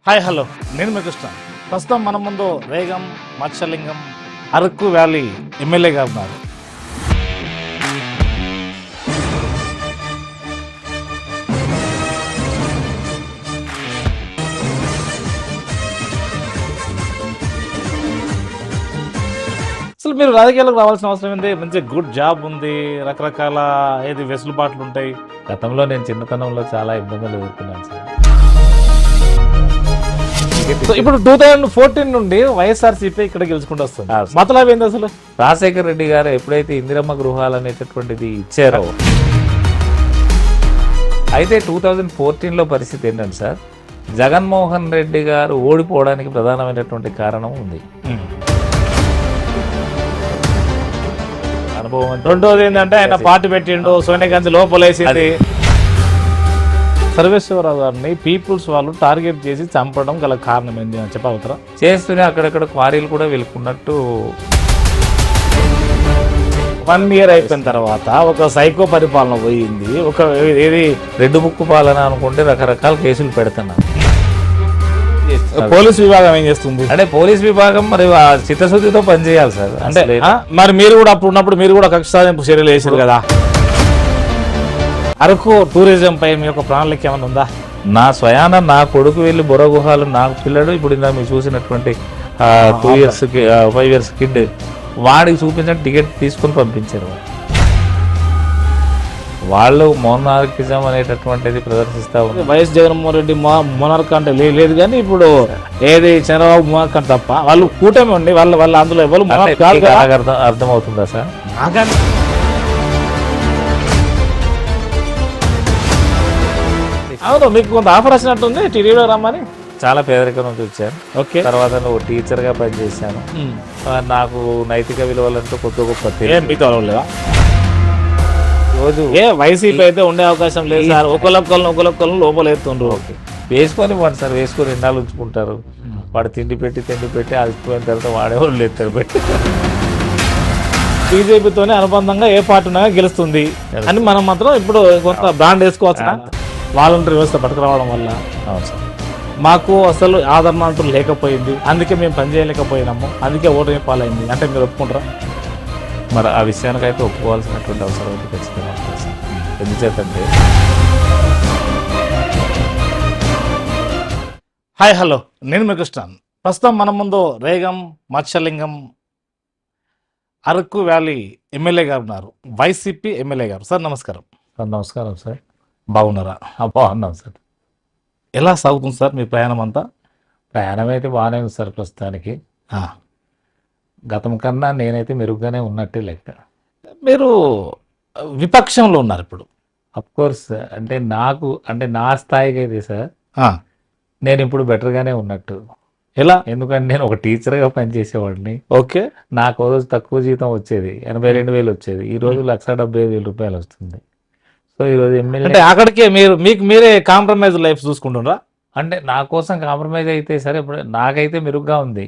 Hi hello నేను మీ కృష్ణ. ప్రస్తుతం మన ముందు రేగం మత్స్యలింగం అరకు వ్యాలీ ఎమ్మెల్యేగా ఉన్నారు. అసలు మీరు రాజకీయాలకు రావాల్సిన అవసరం ఏంది? మంచి గుడ్ జాబ్ ఉంది, రకరకాల వెసులుబాట్లు ఉంటాయి. గతంలో నేను చిన్నతనంలో చాలా ఇబ్బందులు ఎదుర్కొన్నాను సార్. సో ఇప్పుడు 2014 నుండి వైఎస్ఆర్సీపీ ఇక్కడ గెలుచుకుంటూ వస్తుంది. మతలబ్ ఏంది అసలు? రాజశేఖర రెడ్డి గారు ఎప్పుడైతే ఇందిరమ్మ గృహాలు అనేటటువంటిది ఇచ్చారో, అయితే 2014లో పరిస్థితి ఏంటంటే సార్, జగన్మోహన్ రెడ్డి గారు ఓడిపోవడానికి ప్రధానమైనటువంటి కారణం ఉంది. అనుభవం. రెండోది ఏంటంటే ఆయన పార్టీ పెట్టిండు, సోనియా గాంధీ లోపలేసింది. సర్వేశ్వరరావు గారిని పీపుల్స్ వాళ్ళు టార్గెట్ చేసి చంపడం గల కారణం ఏంటి అని చెప్పవుతారా? చేస్తూనే అక్కడక్కడ క్వారీలు కూడా వెలుకున్నట్టు 1 year అయిపోయిన తర్వాత ఒక సైకో పరిపాలన పోయింది. ఒక రెడ్ బుక్ పాలన అనుకుంటే రకరకాల కేసులు పెడుతున్నారు. పోలీస్ విభాగం ఏం చేస్తుంది అంటే పోలీస్ విభాగం మరి ఆ చిత్తశుద్ధితో పనిచేయాలి సార్. అంటే మరి మీరు కూడా అప్పుడు ఉన్నప్పుడు మీరు కూడా కక్ష సాధింపు చర్యలు చేశారు కదా. అరకు టూరిజం పై మీ యొక్క ప్రణాళిక ఏమైనా ఉందా? నా స్వయాన నా కొడుకు వెళ్ళి బొర గుహాలు నాకు పిల్లడు ఇప్పుడు ఇందా మీరు చూసినటువంటి 5 years కిడ్ వాడికి చూపించిన టికెట్ తీసుకుని పంపించారు. వాళ్ళు మోనార్కిజం అనేటటువంటిది ప్రదర్శిస్తా ఉంది. వైఎస్ జగన్మోహన్ రెడ్డి మోనార్క్ అంటే లేదు, కానీ ఇప్పుడు చంద్రబాబు మోనార్క్ అని తప్ప వాళ్ళు కూటమి ఉండి వాళ్ళ అందులో ఎవరు అర్థమవుతుందా సార్? అవును, మీకు కొంత ఆఫర్ వచ్చినట్టుంది టీడీలో రమ్మని. చాలా పేదరికం నుంచి వచ్చాను. ఓకే. తర్వాత నువ్వు టీచర్గా పనిచేశాను. నాకు నైతిక విలువలంటూ కొత్త గొప్ప రోజు వైసీపీ అయితే ఉండే అవకాశం లేదు సార్. ఒకళ్ళొక్కలను లోపల ఎత్తుండ్రు. వేసుకొని ఇవ్వండి సార్, వేసుకొని ఎన్నాళ్ళు ఉంచుకుంటారు. వాడు తిండి పెట్టి అలసిపోయిన తర్వాత వాడేవాళ్ళు ఎత్తారు పెట్టి. బీజేపీతోనే అనుబంధంగా ఏ పార్టీ ఉన్నా గెలుస్తుంది అని మనం మాత్రం ఇప్పుడు కొంత బ్రాండ్ వేసుకోవచ్చు. వాలంటీర్ వ్యవస్థ పట్టుకురావడం వల్ల అవును సార్, మాకు అసలు ఆదరణ అంటూ లేకపోయింది. అందుకే మేము పనిచేయలేకపోయినాము, అందుకే ఓటమి పాలైంది అంటే మీరు ఒప్పుకుంటారా? మరి ఆ విషయానికైతే ఒప్పుకోవాల్సినటువంటి అవసరం అయితే ఖచ్చితంగా ఉంటుంది సార్. ఎందుచేతంటే హాయ్ హలో నేను మీ కృష్ణ. ప్రస్తుతం మన ముందు రేగం మత్స్యలింగం అరకు వ్యాలీ ఎమ్మెల్యే గారు ఉన్నారు, వైసీపీ ఎమ్మెల్యే గారు. సార్ నమస్కారం. నమస్కారం సార్. బాగున్నారా? బాగున్నాం సార్. ఎలా సాగుతుంది సార్ మీ ప్రయాణం అంతా? ప్రయాణం అయితే బాగానే ఉంది సార్ ప్రస్తుతానికి. గతం కన్నా నేనైతే మెరుగ్గానే ఉన్నట్టే లెక్క. మీరు విపక్షంలో ఉన్నారు ఇప్పుడు. కోర్స్ అంటే నా స్థాయికి అయితే సార్ నేను ఇప్పుడు బెటర్గానే ఉన్నట్టు. ఎలా? ఎందుకంటే నేను ఒక టీచర్గా పనిచేసేవాడిని. ఓకే. నాకు రోజు తక్కువ జీతం వచ్చేది, 82,000 వచ్చేది. ఈ రోజు 1,75,000 రూపాయలు వస్తుంది. సో ఈరోజు ఎమ్మెల్యే అంటే అక్కడికే మీరే కాంప్రమైజ్ లైఫ్ చూసుకుంటున్నారా? అంటే నా కోసం కాంప్రమైజ్ అయితే సరే, ఇప్పుడు నాకైతే మెరుగ్గా ఉంది.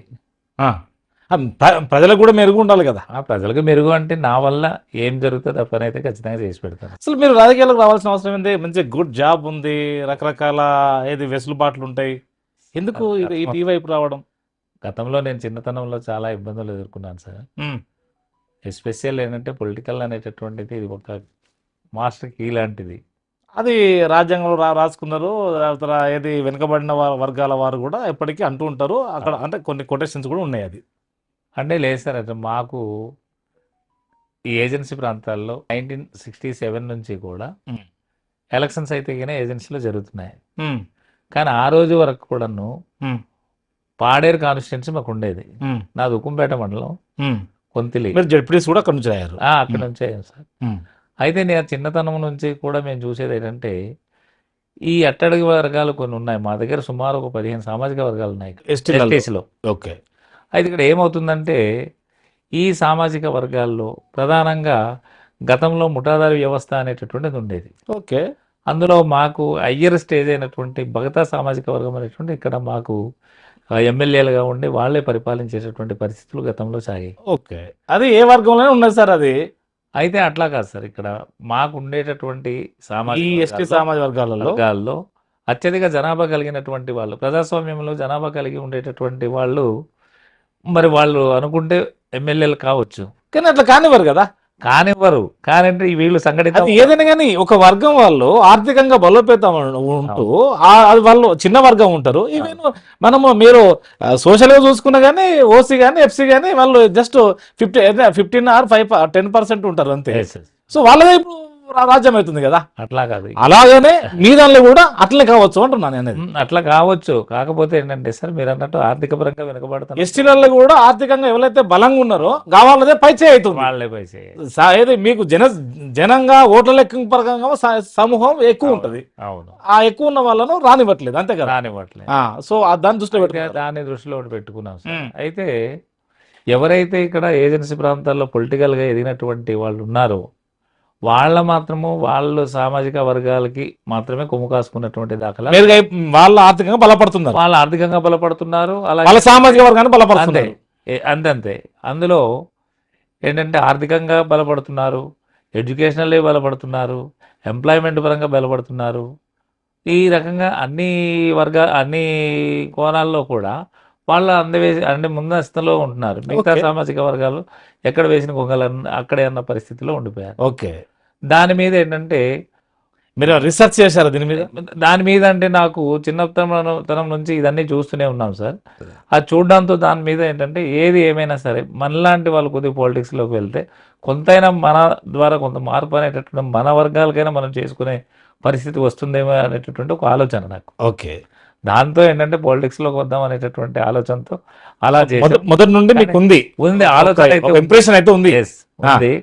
ప్రజలకు కూడా మెరుగు ఉండాలి కదా. ప్రజలకు మెరుగు అంటే నా వల్ల ఏం జరుగుతుంది ఆ పని అయితే ఖచ్చితంగా చేసి పెడతాను. అసలు మీరు రాజకీయాలకు రావాల్సిన అవసరం ఏంది? మంచి గుడ్ జాబ్ ఉంది, రకరకాల వెసులుబాట్లు ఉంటాయి. ఎందుకు ఈ వైపు రావడం? గతంలో నేను చిన్నతనంలో చాలా ఇబ్బందులు ఎదుర్కొన్నాను సార్. ఎస్పెషల్ ఏంటంటే పొలిటికల్ అనేటటువంటిది ఇది ఒక మాస్టర్ కీ లాంటిది. అది రాజ్యాంగంలో రాసుకున్నారు. వెనుకబడిన వర్గాల వారు కూడా ఎప్పటికీ అంటూ ఉంటారు అక్కడ. అంటే కొన్ని కొటేషన్స్ కూడా ఉన్నాయి. అది అంటే లేదు సార్, అంటే మాకు ఈ ఏజెన్సీ ప్రాంతాల్లో 1967 నుంచి కూడా ఎలక్షన్స్ అయితే కానీ ఏజెన్సీలో జరుగుతున్నాయి. కానీ ఆ రోజు వరకు కూడాను పాడేరు కాన్స్టిట్యున్సీ మాకు ఉండేది. నాది ఉక్కుంపేట మండలం, కొంతిలి. జడ్పీటీసీ కూడా అక్కడ నుంచి అయ్యారు? అక్కడ నుంచి అయ్యాను సార్. అయితే నేను చిన్నతనం నుంచి కూడా మేము చూసేది ఏంటంటే ఈ అట్టడుగు వర్గాలు కొన్ని ఉన్నాయి మా దగ్గర. సుమారు ఒక 15 సామాజిక వర్గాలు ఉన్నాయి ఎస్టీలో. ఓకే. అయితే ఇక్కడ ఏమవుతుందంటే ఈ సామాజిక వర్గాల్లో ప్రధానంగా గతంలో ముఠాదారి వ్యవస్థ అనేటటువంటిది ఉండేది. ఓకే. అందులో మాకు హయ్యర్ స్టేజ్ అయినటువంటి భగతా సామాజిక వర్గం అనేటువంటి ఇక్కడ మాకు ఎమ్మెల్యేలుగా ఉండి వాళ్ళే పరిపాలించేటటువంటి పరిస్థితులు గతంలో సాగాయి. ఓకే. అది ఏ వర్గంలోనే ఉన్నది సార్ అది? అయితే అట్లా కాదు సార్, ఇక్కడ మాకు ఉండేటటువంటి ఎస్టీ సామాజిక వర్గాలలో అత్యధిక జనాభా కలిగినటువంటి వాళ్ళు, ప్రజాస్వామ్యంలో జనాభా కలిగి ఉండేటటువంటి వాళ్ళు, మరి వాళ్ళు అనుకుంటే ఎమ్మెల్యేలు కావచ్చు, కానీ అట్లా కానివ్వరు కదా. కానివ్వరు. కానంటే వీళ్ళు సంఘటిత అది ఏదైనా కానీ ఒక వర్గం వాళ్ళు ఆర్థికంగా బలోపేతం ఉంటూ అది వాళ్ళు చిన్న వర్గం ఉంటారు. ఈవెన్ మనము మీరు సోషల్ గా చూసుకున్నా కానీ ఓసీ కానీ ఎఫ్సీ కానీ వాళ్ళు జస్ట్ 15 ఆర్ 10% ఉంటారు అంతే. Yes, yes. సో వాళ్ళదే ఇప్పుడు రాజ్యం అవుతుంది కదా. అట్లా కాదు, అలాగనే మీ దానిలో కూడా అట్లనే కావచ్చు అంటున్నాను అనేది. అట్లా కావచ్చు. కాకపోతే ఏంటంటే సార్ మీరు అన్నట్టు ఆర్థిక పరంగా వెనుకబడుతున్నారు, ఎస్టీలలో కూడా ఆర్థికంగా ఎవరైతే బలంగా ఉన్నారో కావాలదే పైచే అవుతుంది. వాళ్ళే పైసే. ఏది మీకు జనంగా ఓట్ల లెక్క పరంగా సమూహం ఎక్కువ ఉంటది. అవును, ఆ ఎక్కువ ఉన్న వాళ్ళను రానివ్వట్లేదు అంతే కదా. రానివ్వట్లేదు. సో దాన్ని దృష్టిలో పెట్టుకుంటారు. దాన్ని దృష్టిలో పెట్టుకున్నాం సార్. అయితే ఎవరైతే ఇక్కడ ఏజెన్సీ ప్రాంతాల్లో పొలిటికల్ గా ఎదిగినటువంటి వాళ్ళు ఉన్నారో వాళ్ళ మాత్రము వాళ్ళు సామాజిక వర్గాలకి మాత్రమే కొమ్ము కాసుకున్నటువంటి దాఖలా. వాళ్ళు ఆర్థికంగా బలపడుతున్నారు, వాళ్ళు ఆర్థికంగా బలపడుతున్నారు, వాళ్ళ అలాగే సామాజిక వర్గాన్ని బలపడుతున్నారు. అంతే. అందులో ఏంటంటే ఆర్థికంగా బలపడుతున్నారు, ఎడ్యుకేషనల్లీ బలపడుతున్నారు, ఎంప్లాయ్మెంట్ పరంగా బలపడుతున్నారు. ఈ రకంగా అన్ని కోణాల్లో కూడా వాళ్ళు అంటే ముందస్తులో ఉంటున్నారు. మిగతా సామాజిక వర్గాలు ఎక్కడ వేసిన కొంగలన్న అక్కడే అన్న పరిస్థితిలో ఉండిపోయారు. ఓకే, దాని మీద ఏంటంటే మీరు రీసెర్చ్ చేశారు దాని మీద అంటే నాకు చిన్నతనం నుంచి ఇదన్నీ చూస్తూనే ఉన్నాం సార్. అది చూడడంతో దాని మీద ఏంటంటే ఏది ఏమైనా సరే మనలాంటి వాళ్ళు కొద్దిగా పాలిటిక్స్లోకి వెళ్తే కొంతైనా మన ద్వారా కొంత మార్పు అనేటటువంటి మన వర్గాలకైనా మనం చేసుకునే పరిస్థితి వస్తుందేమో అనేటటువంటి ఒక ఆలోచన నాకు. ఓకే, దాంతో ఏంటంటే పాలిటిక్స్లోకి వద్దాం అనేటటువంటి ఆలోచనతో అలా చేసి మొదటి నుండి మీకు ఉంది ఆలోచన అయితే ఇంప్రెషన్ అయితే ఉంది. ఉంది.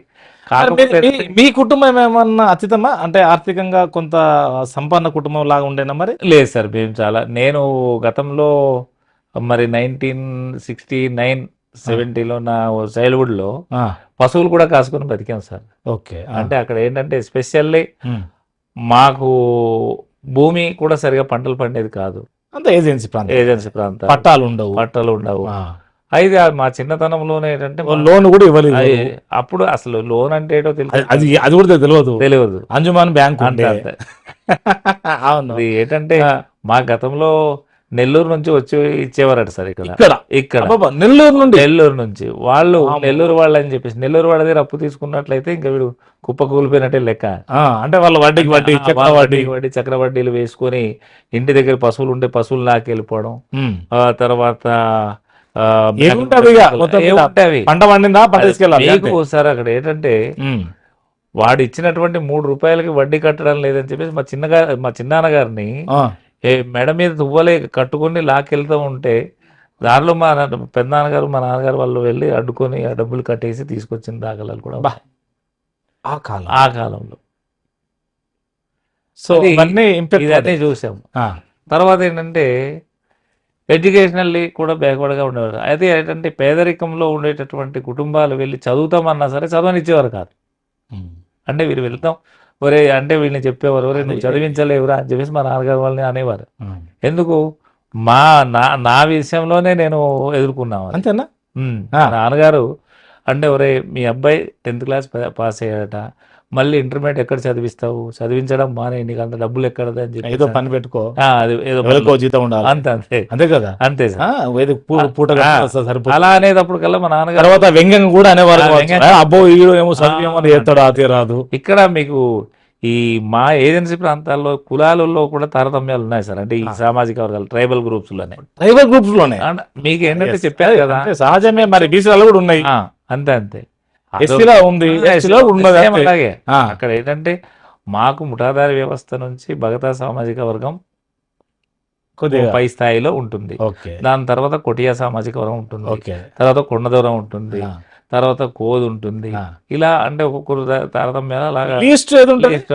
మీ కుటుంబం ఏమన్నా అతీతమా అంటే ఆర్థికంగా కొంత సంపన్న కుటుంబం లాగా ఉండేనా? మరి లేదు సార్, మేము నేను గతంలో మరి 1969, 70లో నా చైల్డ్హుడ్ లో పశువులు కూడా కాసుకొని బతికాం సార్. ఓకే, అంటే అక్కడ ఏంటంటే ఎస్పెషల్లీ మాకు భూమి కూడా సరిగా పంటలు పండేది కాదు. అంతే ఏజెన్సీ ప్రాంతం పట్టాలు ఉండవు. అయితే మా చిన్నతనంలోనే ఏంటంటే లోన్ కూడా ఇవ్వలేదు. అప్పుడు అసలు లోన్ అంటే ఏంటో అది కూడా తెలియదు. అంజుమాన్ బ్యాంక్ అవును. ఏంటంటే మా గతంలో నెల్లూరు నుంచి వచ్చి ఇచ్చేవారట సార్ ఇక్కడ నెల్లూరు నుంచి వాళ్ళు నెల్లూరు వాళ్ళు అని చెప్పేసి నెల్లూరు వాళ్ళ దగ్గర అప్పు తీసుకున్నట్లయితే ఇంకా వీడు కుప్ప కూలిపోయినట్టే లెక్క. అంటే వాళ్ళు వడ్డీ చక్రవడ్డీలు వేసుకొని ఇంటి దగ్గర పశువులు ఉంటే పశువులు లాకెళ్ళిపోవడం, తర్వాత పంట పండిందా సార్ అక్కడ ఏంటంటే వాడు ఇచ్చినటువంటి 3 రూపాయలకి వడ్డీ కట్టడం లేదని చెప్పేసి మా చిన్నాన్నగారిని మెడ మీద తువ్వలే కట్టుకుని లాకెళ్తూ ఉంటే దానిలో మా పెద్దనాన్నగారు మా నాన్నగారు వాళ్ళు వెళ్ళి అడ్డుకొని ఆ డబ్బులు కట్టేసి తీసుకొచ్చిన దాఖలాలు కూడా ఆ కాలంలో. సో ఇవన్నీ చూసాము. తర్వాత ఏంటంటే ఎడ్యుకేషనల్లీ కూడా బ్యాక్వర్డ్గా ఉండేవారు. అయితే ఏంటంటే పేదరికంలో ఉండేటటువంటి కుటుంబాలు వెళ్ళి చదువుతామన్నా సరే చదవనిచ్చేవారు కాదు. అంటే వీరు వెళ్తాం ఒరే అంటే వీళ్ళని చెప్పేవారు, ఒరే నువ్వు చదివించలేవురా అని చెప్పేసి మా నాన్నగారు వాళ్ళని అనేవారు. ఎందుకు నా విషయంలోనే నేను ఎదుర్కొన్నాను. అంతేనా? నాన్నగారు అంటే ఒరే మీ అబ్బాయి 10th క్లాస్ పాస్ అయ్యాడట, మళ్ళీ ఇంటర్మీడియట్ ఎక్కడ చదివిస్తావు, చదివించడం మానే, నీకు అంత డబ్బులు ఎక్కడదని చెప్పి ఏదో పని పెట్టుకో, జీతం ఉండాలి అంతే కదా. అంతే అలా అనేటప్పుడు కల్లా మా నాన్నగారు తర్వాత వ్యంగ్యం కూడా అనేవారు, అబ్బో ఈడో ఏమో చదివేమని చేస్తాడు అదే రాదు. ఇక్కడ మీకు ఈ మా ఏజెన్సీ ప్రాంతాల్లో కులాలలో కూడా తారతమ్యాలు ఉన్నాయి సార్. అంటే ఈ సామాజిక వర్గాలు ట్రైబల్ గ్రూప్స్ లోనే మీకు ఏంటంటే చెప్పారు కదా సహజమే. మరి బీసీలలో కూడా ఉన్నాయి. అంతే అలాగే అక్కడ ఏంటంటే మాకు ముఠాదారి వ్యవస్థ నుంచి భగతా సామాజిక వర్గం పై స్థాయిలో ఉంటుంది. దాని తర్వాత కొటియా సామాజిక వర్గం ఉంటుంది, తర్వాత కొండదూరం ఉంటుంది, తర్వాత కోదు ఉంటుంది. ఇలా అంటే ఒక్కొక్కరు తారతమ్యాలు అలాగా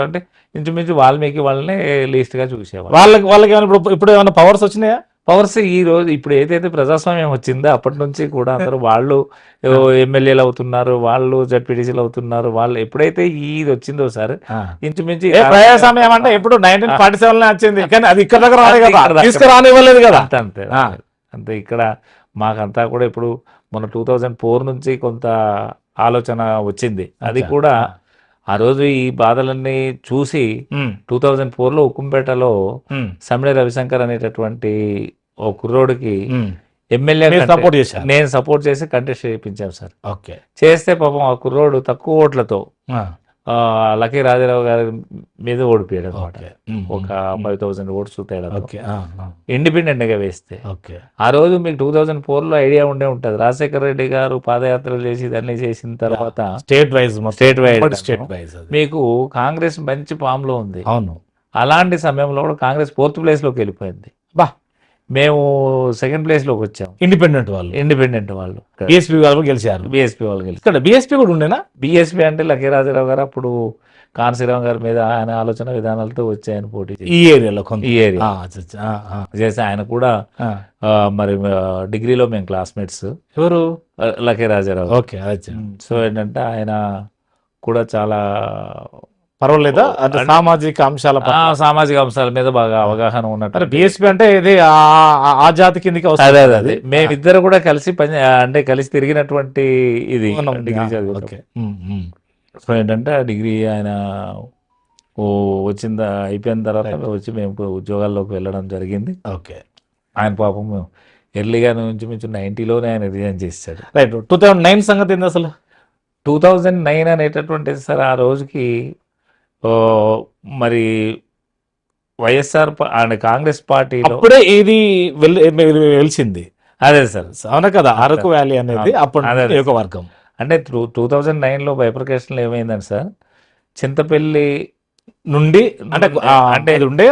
అంటే ఇంచుమించు వాల్మీకి వాళ్ళని లీస్ట్ గా చూసేవాళ్ళు. వాళ్ళకి ఇప్పుడు ఏమైనా పవర్స్ వచ్చినాయా? పవర్స్ ఈ రోజు ఇప్పుడు ఏదైతే ప్రజాస్వామ్యం వచ్చిందో అప్పటి నుంచి కూడా అందరూ వాళ్ళు ఎమ్మెల్యేలు అవుతున్నారు, వాళ్ళు జడ్పీటీసీలు అవుతున్నారు. వాళ్ళు ఎప్పుడైతే ఇది వచ్చిందో సార్ ఇంచుమించు ప్రజాస్వామ్యం అంటే ఇప్పుడు 1947 వచ్చింది, కానీ అది ఇక్కడ దగ్గర తీసుకురానివ్వలేదు కదా. అంతే ఇక్కడ మాకంతా కూడా ఇప్పుడు మన 2004 నుంచి కొంత ఆలోచన వచ్చింది. అది కూడా ఆ రోజు ఈ బాధలన్నీ చూసి 2004లో ఉక్కుంపేటలో సమ్మిడి రవిశంకర్ అనేటటువంటి ఓ కుర్రోడికి ఎమ్మెల్యే సపోర్ట్ చేశారు. నేను సపోర్ట్ చేసి కంటెస్ట్ చేయించాను సార్. ఓకే. చేస్తే పాపం ఆ కుర్రోడు తక్కువ ఓట్లతో లక్కీ రాజారావు గారి మీద ఓడిపోయాడు అనమాట. ఒక 5000 ఓట్స్ తేడా ఇండిపెండెంట్ గా వేస్తే. ఆ రోజు మీకు 2004లో ఐడియా ఉండే ఉంటది, రాజశేఖర రెడ్డి గారు పాదయాత్రలు చేసి ఇదన్నీ చేసిన తర్వాత స్టేట్ వైజ్ మీకు కాంగ్రెస్ మంచి ఫామ్ లో ఉంది. అవును. అలాంటి సమయంలో కూడా కాంగ్రెస్ 4th ప్లేస్ లోకి వెళ్ళిపోయింది. మేము 2nd ప్లేస్ లోకి వచ్చాం. ఇండిపెండెంట్ వాళ్ళు బీఎస్పీ వాళ్ళు గెలిచారు. ఇక్కడ బీఎస్పీ కూడా ఉండేనా? బీఎస్పీ అంటే లక్కీ రాజారావు గారు అప్పుడు కాన్సీరావు గారి మీద ఆయన ఆలోచన విధానాలతో వచ్చాయని పోటీ ఈ ఏరియాలో చేసి ఆయన కూడా మరి డిగ్రీలో మేము క్లాస్మేట్స్. ఎవరు? లక్కీ రాజారావు. ఓకే. సో ఏంటంటే ఆయన కూడా చాలా పర్వాలేదా అంటే సామాజిక అంశాల మీద బాగా అవగాహన ఉన్నట్టు. బీఎస్పీ అంటే ఇది ఆ జాతి కిందకి వస్తుంది. అదే మేమిద్దరు కూడా కలిసి అంటే కలిసి తిరిగినటువంటి ఇది డిగ్రీ చదివి. సో ఏంటంటే ఆ డిగ్రీ ఆయన అయిపోయిన తర్వాత వచ్చి మేము ఉద్యోగాల్లోకి వెళ్ళడం జరిగింది. ఓకే. ఆయన పాపం ఎర్లీగా నుంచి 90లోనే ఆయన రిజైన్ చేశాడు. రైట్. 2009 సంగతి ఏంది అసలు? 2009 అనేటటువంటిది సార్ ఆ రోజుకి మరి వైఎస్ఆర్ కాంగ్రెస్ పార్టీ అప్పుడే ఇది వెలిసింది. అదే సార్. అవునా కదా? అరకు వ్యాలీ అనేది అప్పుడు ఒక వర్గం. అంటే 2009లో బైఫర్కేషన్ ఏమైందండి సార్, చింతపల్లి నుండి అంటే ఉండే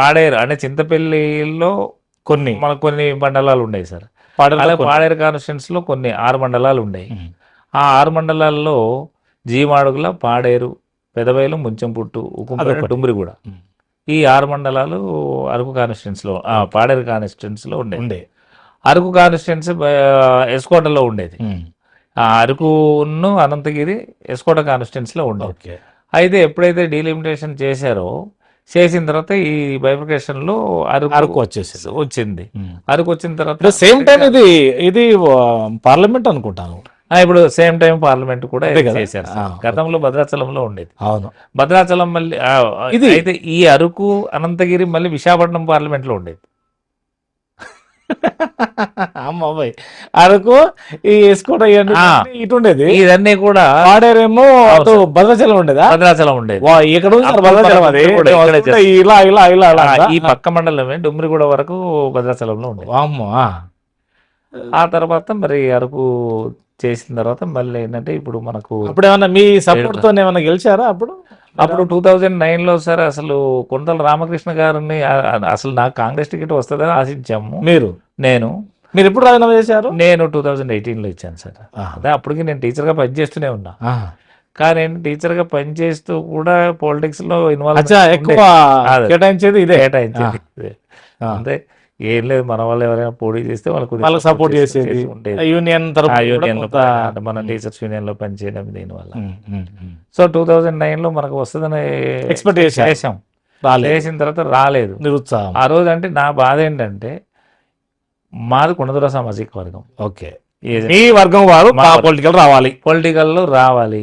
పాడేరు అంటే చింతపల్లిలో కొన్ని మండలాలు ఉన్నాయి సార్. పాడేరు కాన్స్టిట్యూన్స్ లో కొన్ని 6 మండలాలు ఉన్నాయి. ఆ 6 మండలాల్లో జీమాడుగుల, పాడేరు, పెదబయలు, ముంచంపుట్టు, ఉక్కుంపేట, డుమ్రిగూడ ఈ 6 మండలాలు అరకు కాన్స్టిట్యూన్స్ లో పాడేరు కాన్స్టిట్యూన్స్ లో ఉండే. అరకు కాన్స్టిట్యూన్స్ ఎస్కోటలో ఉండేది. ఆ అరకును అనంతగిరి ఎస్కోట కాన్స్టిట్యూన్స్ లో ఉండే. అయితే ఎప్పుడైతే డీలిమిటేషన్ చేసిన తర్వాత ఈ బైఫర్కేషన్ లో అరకు వచ్చింది. అరకు వచ్చిన తర్వాత సేమ్ టైం ఇది పార్లమెంట్ అనుకుంటాను. ఇప్పుడు సేమ్ టైం పార్లమెంట్ కూడా చేశారు. గతంలో భద్రాచలంలో ఉండేది. అవును. భద్రాచలం మళ్ళీ అయితే ఈ అరకు అనంతగిరి మళ్ళీ విశాఖపట్నం పార్లమెంట్ లో ఉండేది. అమ్మాయి అరకు ఈ ఎస్కోట ఇటు ఉండేది. ఇదన్నీ కూడా పాడేరేమో అటు భద్రాచలం ఉండేది. ఇక్కడ ఈ పక్క మండలమే డుమ్రిగూడ వరకు భద్రాచలంలో ఉండేది. ఆ తర్వాత మరి అరకు చేసిన తర్వాత మళ్ళీ ఏంటంటే ఇప్పుడు మనకు అప్పుడు ఏమన్నా మీ సపోర్ట్ తో ఏమన్నా గెలిచారా? అప్పుడు 2009లో సార్ అసలు కొండల రామకృష్ణ గారిని అసలు నాకు కాంగ్రెస్ టికెట్ వస్తుందని ఆశించాము. మీరు ఎప్పుడు రాజీనామా చేశారు? నేను 2018లో ఇచ్చాను సార్. అదే అప్పటికి నేను టీచర్గా పనిచేస్తూనే ఉన్నా. కానీ టీచర్గా పనిచేస్తూ కూడా పాలిటిక్స్ లో ఇన్వాల్వ్ కేటాయించేది అంతే. ఏం లేదు, మన వాళ్ళు ఎవరైనా పోటీ చేస్తే వాళ్ళకి సపోర్ట్ చేసేది యూనియన్ మన టీచర్స్ యూనియన్ లో పనిచేయడం దీనివల్ల. సో 2009లో మనకు వస్తుందని ఎక్స్పెక్ట్ చేసాం. చేసిన తర్వాత రాలేదు. నిరుత్సాహం. ఆ రోజు అంటే నా బాధ ఏంటంటే మాది కొండదొర సామాజిక వర్గం. ఓకే. ఈ వర్గం వారు పొలిటికల్లో రావాలి.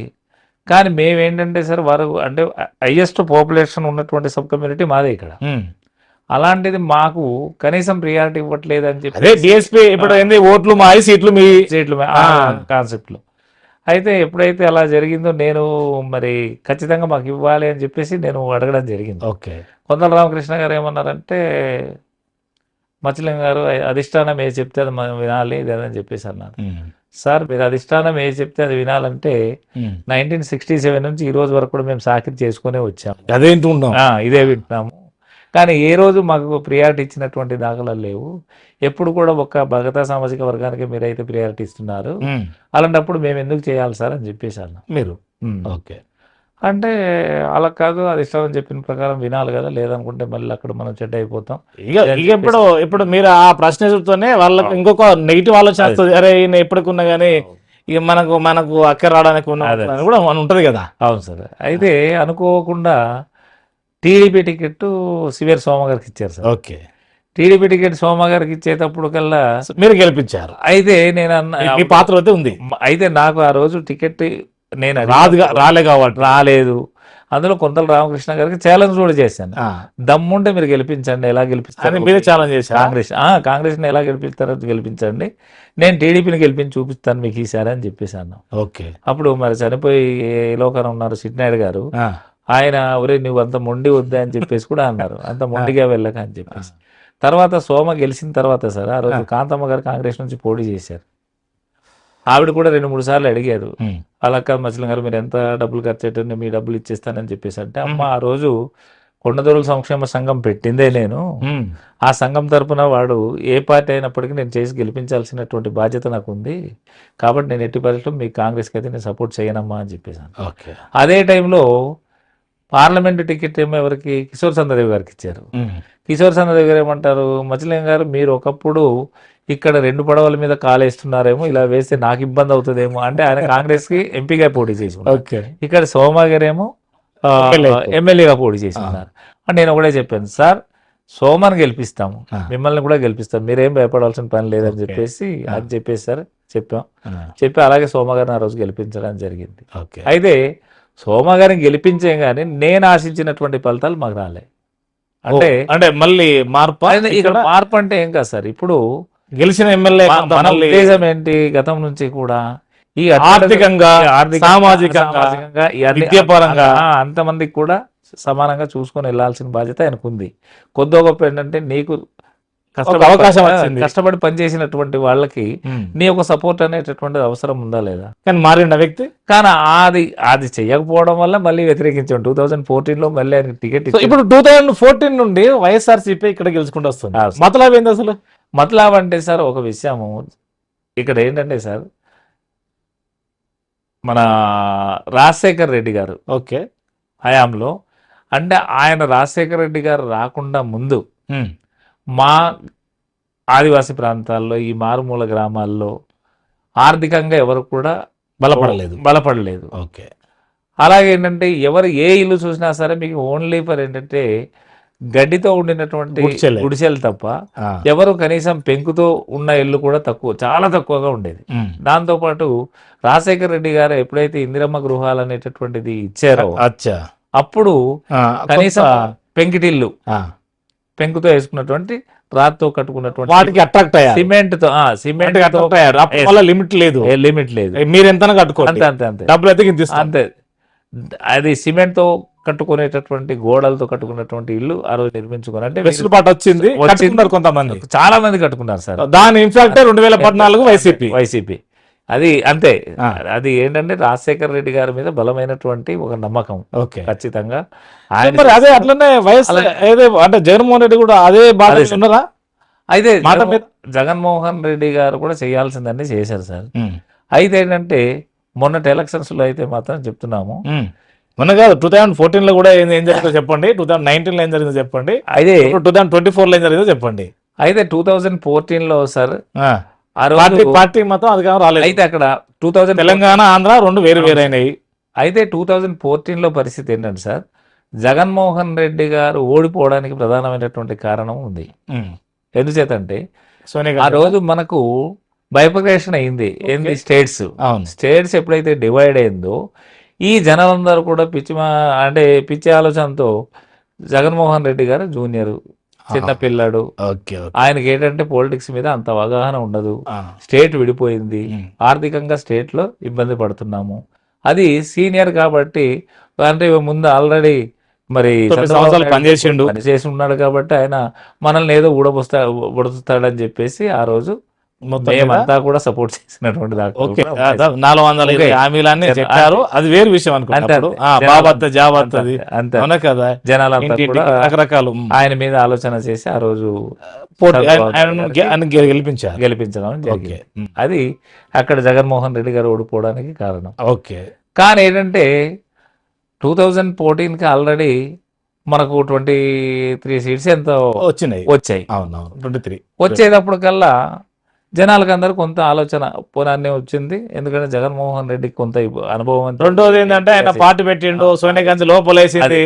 కానీ మేమేంటంటే సార్ వారు అంటే హైయెస్ట్ పాపులేషన్ ఉన్నటువంటి సబ్ కమ్యూనిటీ మాదే ఇక్కడ. అలాంటిది మాకు కనీసం ప్రియారిటీ ఇవ్వట్లేదు అని చెప్పి బీఎస్పీ ఇప్పుడు ఓట్లు మా సీట్లు కాన్సెప్ట్ లో. అయితే ఎప్పుడైతే అలా జరిగిందో నేను మరి ఖచ్చితంగా మాకు ఇవ్వాలి అని చెప్పేసి నేను అడగడం జరిగింది. కొండల రామకృష్ణ గారు ఏమన్నారంటే, మచిలింగ గారు అధిష్టానం ఏ చెప్తే అది మనం వినాలి అని చెప్పేసి అన్నారు. సార్ మీరు అధిష్టానం ఏ చెప్తే అది వినాలంటే 1967 నుంచి ఈ రోజు వరకు కూడా మేము సాకిరి చేసుకునే వచ్చాము. ఇదే వింటున్నాము. కానీ ఏ రోజు మాకు ప్రియారిటీ ఇచ్చినటువంటి దాఖలాలు లేవు. ఎప్పుడు కూడా ఒక భగతా సామాజిక వర్గానికి మీరైతే ప్రియారిటీ ఇస్తున్నారు, అలాంటప్పుడు మేము ఎందుకు చేయాలి సార్ అని చెప్పేసి అన్న. మీరు ఓకే అంటే అలా కాదు, అధిష్టానం చెప్పిన ప్రకారం వినాలి కదా, లేదనుకుంటే మళ్ళీ అక్కడ మనం చెడ్డ అయిపోతాం. ఇప్పుడు మీరు ఆ ప్రశ్న చెప్తూనే వాళ్ళకి ఇంకొక నెగిటివ్ ఆలోచన వస్తుంది. అరే ఈయన ఎప్పటికున్నా కానీ ఇక మనకు అక్కడ రావడానికి కూడా ఉంటది కదా. అవును సార్. అయితే అనుకోకుండా టీడీపీ టికెట్ సివిఆర్ సోమ గారికి ఇచ్చారు సార్. ఓకే. టీడీపీ టికెట్ సోమ గారికి ఇచ్చేటప్పుడు కల్లా మీరు గెలిపించారు. అయితే నేను పాత్ర అయితే ఉంది. అయితే నాకు ఆ రోజు టికెట్ నేను రాలే కాబట్టి రాలేదు. అందులో కొంతల రామకృష్ణ గారికి ఛాలెంజ్ కూడా చేశాను, దమ్ముంటే మీరు గెలిపించండి, ఎలా గెలిపిస్తారు మీరే ఛాలెంజ్ చేశారు కాంగ్రెస్ని ఎలా గెలిపిస్తారో గెలిపించండి, నేను టీడీపీని గెలిపించి చూపిస్తాను మీకు ఈసారి అని చెప్పేశాను. ఓకే. అప్పుడు మరి చనిపోయి లోకరం ఉన్నారు సిట్నాయుడు గారు, ఆయన ఒరే నువ్వు అంత మొండి వద్దా అని చెప్పేసి కూడా అన్నారు, అంత మొండిగా వెళ్ళక అని చెప్పేసి. తర్వాత సోమ గెలిచిన తర్వాత సార్ ఆ రోజు కాంతమ్మ గారు కాంగ్రెస్ నుంచి పోటీ చేశారు. ఆవిడ కూడా 2-3 సార్లు అడిగారు, అలక్క మచిలం గారు మీరు ఎంత డబ్బులు ఖర్చు పెట్టండి మీ డబ్బులు ఇచ్చేస్తానని చెప్పేసి. అంటే అమ్మ ఆ రోజు కొండదొరల సంక్షేమ సంఘం పెట్టిందే నేను, ఆ సంఘం తరపున వాడు ఏ పార్టీ అయినప్పటికీ నేను చేసి గెలిపించాల్సినటువంటి బాధ్యత నాకు ఉంది, కాబట్టి నేను ఎట్టి పరిస్థితుల్లో మీ కాంగ్రెస్కి అయితే నేను సపోర్ట్ చేయనమ్మా అని చెప్పేసాను. అదే టైంలో పార్లమెంటు టికెట్ ఏమో ఎవరికి కిషోర్ చంద్రదేవ్ గారికి ఇచ్చారు. కిషోర్ చంద్రదేవ్ గారు ఏమంటారు, మచిలింగ గారు మీరు ఒకప్పుడు ఇక్కడ 2 పడవల మీద కాలేస్తున్నారేమో, ఇలా వేస్తే నాకు ఇబ్బంది అవుతుందేమో అంటే ఆయన కాంగ్రెస్ కి ఎంపీగా పోటీ చేసుకున్నారు. ఇక్కడ సోమ గారేమో ఎమ్మెల్యేగా పోటీ చేసుకున్నారు. నేను ఒకటే చెప్పాను, సార్ సోమని గెలిపిస్తాము, మిమ్మల్ని కూడా గెలిపిస్తాం, మీరేం భయపడాల్సిన పని లేదని చెప్పేసి అది చెప్పేసి సార్ చెప్పి అలాగే సోమ గారిని ఆ రోజు గెలిపించడం జరిగింది. అయితే సోమ గారిని గెలిపించే కానీ నేను ఆశించినటువంటి ఫలితాలు మాకు రాలే. అంటే మళ్ళీ మార్పు, ఇక్కడ మార్పు అంటే ఏం కాదు సార్, ఇప్పుడు గెలిచిన ఎమ్మెల్యే మన ఉద్దేశం ఏంటి, గతం నుంచి కూడా ఈ ఆర్థికంగా సామాజికంగా విద్యాపరంగా అంతమందికి కూడా సమానంగా చూసుకొని వెళ్ళాల్సిన బాధ్యత ఆయనకు ఉంది. కొద్దో గొప్ప ఏంటంటే నీకు అవకాశం కష్టపడి పనిచేసినటువంటి వాళ్ళకి నీ ఒక సపోర్ట్ అనేటటువంటిది అవసరం ఉందా లేదా, కానీ మారిన వ్యక్తి కానీ అది చెయ్యకపోవడం వల్ల మళ్ళీ వ్యతిరేకించాం. 2014లో మళ్ళీ ఆయన టికెట్. ఇప్పుడు 2014 నుండి వైఎస్ఆర్సీపీ ఇక్కడ గెలుచుకుంటూ వస్తుంది. మతలాబ్ ఏంది అసలు? మతలాబ్ అంటే సార్ ఒక విషయము ఇక్కడ ఏంటంటే సార్, మన రాజశేఖర్ రెడ్డి గారు ఓకే హయాంలో, అంటే ఆయన రాజశేఖర్ రెడ్డి గారు రాకుండా ముందు మా ఆదివాసీ ప్రాంతాల్లో ఈ మారుమూల గ్రామాల్లో ఆర్థికంగా ఎవరు కూడా బలపడలేదు. ఓకే. అలాగే ఏంటంటే ఎవరు ఏ ఇల్లు చూసినా సరే మీకు ఓన్లీ ఫర్ ఏంటంటే గడ్డితో ఉండినటువంటి గుడిసెలు తప్ప ఎవరు కనీసం పెంకుతో ఉన్న ఇల్లు కూడా చాలా తక్కువగా ఉండేది. దాంతోపాటు రాజశేఖర్ రెడ్డి గారు ఎప్పుడైతే ఇందిరమ్మ గృహాలు అనేటటువంటిది ఇచ్చారో అప్పుడు కనీసం పెంకిటిల్లు పెంకుతో వేసుకున్నటువంటి రాతితో కట్టుకున్నటువంటి వాటికి అట్రాక్ట్ అయ్యారు, సిమెంట్ లిమిట్ లేదు మీరు ఎంత కట్టుకోండి అంతే డబ్బులు అయితే అంతే. అది సిమెంట్ తో కట్టుకునేటటువంటి గోడలతో కట్టుకున్నటువంటి ఇల్లు ఆ రోజు నిర్మించుకుని అంటే వెసులుబాటు వచ్చింది. కొంతమంది చాలా మంది కట్టుకున్నారు సార్. దాని ఇన్ఫాక్ట్ 2014 వైసీపీ అది అంతే. అది ఏంటంటే రాజశేఖర్ రెడ్డి గారి మీద బలమైనటువంటి ఒక నమ్మకం ఖచ్చితంగా. మరి అదే అట్లనే అంటే జగన్మోహన్ రెడ్డి కూడా అదే బాధ ఉన్నారా? అయితే జగన్మోహన్ రెడ్డి గారు కూడా చేయాల్సిందని చేశారు సార్. అయితే ఏంటంటే మొన్నటి ఎలక్షన్స్ లో అయితే మాత్రం చెప్తున్నాము, మొన్న కాదు 2014 లో కూడా ఏం జరిగిందో చెప్పండి, 2019 లో ఏం జరిగిందో చెప్పండి, అయితే 2024 లో ఏం జరిగిందో చెప్పండి. అయితే 2014 లో సార్ పార్టీ మొత్తం అది రాలేదు. అయితే అక్కడ 2000 తెలంగాణ ఆంధ్ర 2 వేరు అయినాయి. అయితే 2014 లో పరిస్థితి ఏంటంటే సార్, జగన్మోహన్ రెడ్డి గారు ఓడిపోవడానికి ప్రధానమైనటువంటి కారణం ఉంది. ఎందుచేతంటే ఆ రోజు మనకు బైఫర్కేషన్ అయింది. ఏంది స్టేట్స్ ఎప్పుడైతే డివైడ్ అయిందో ఈ జనాలందరూ కూడా పిచ్చి ఆలోచనతో జగన్మోహన్ రెడ్డి గారు జూనియర్ చిన్న పిల్లాడు, ఆయనకి ఏంటంటే పాలిటిక్స్ మీద అంత అవగాహన ఉండదు, స్టేట్ విడిపోయింది, ఆర్థికంగా స్టేట్ లో ఇబ్బంది పడుతున్నాము, అది సీనియర్ కాబట్టి అంటే ముందు ఆల్రెడీ మరి పనిచేసి ఉన్నాడు కాబట్టి ఆయన మనల్ని ఏదో ఊడబొస్తాడని చెప్పేసి ఆ రోజు మేమంతా కూడా సపోర్ట్ చేసినటువంటి 400 హామీలన్నీ చెప్పారు. అది వేరు విషయం అనుకుంటారు. జనాలంతా కూడా రకరకాలు ఆయన మీద ఆలోచన చేసి ఆ రోజు గెలిపించడం జరిగింది. అది అక్కడ జగన్మోహన్ రెడ్డి గారు ఓడిపోవడానికి కారణం. కానీ ఏంటంటే 2014కి ఆల్రెడీ మనకు 23 సీట్స్ ఎంతో వచ్చాయి. వచ్చేటప్పటికల్లా జనాలకు అందరూ కొంత ఆలోచన పునాన్ని వచ్చింది, ఎందుకంటే జగన్మోహన్ రెడ్డికి కొంత అనుభవం. రెండోది ఏంటంటే ఆయన పార్టీ పెట్టిండు, సోనియా గాంధీ లోపలేసింది,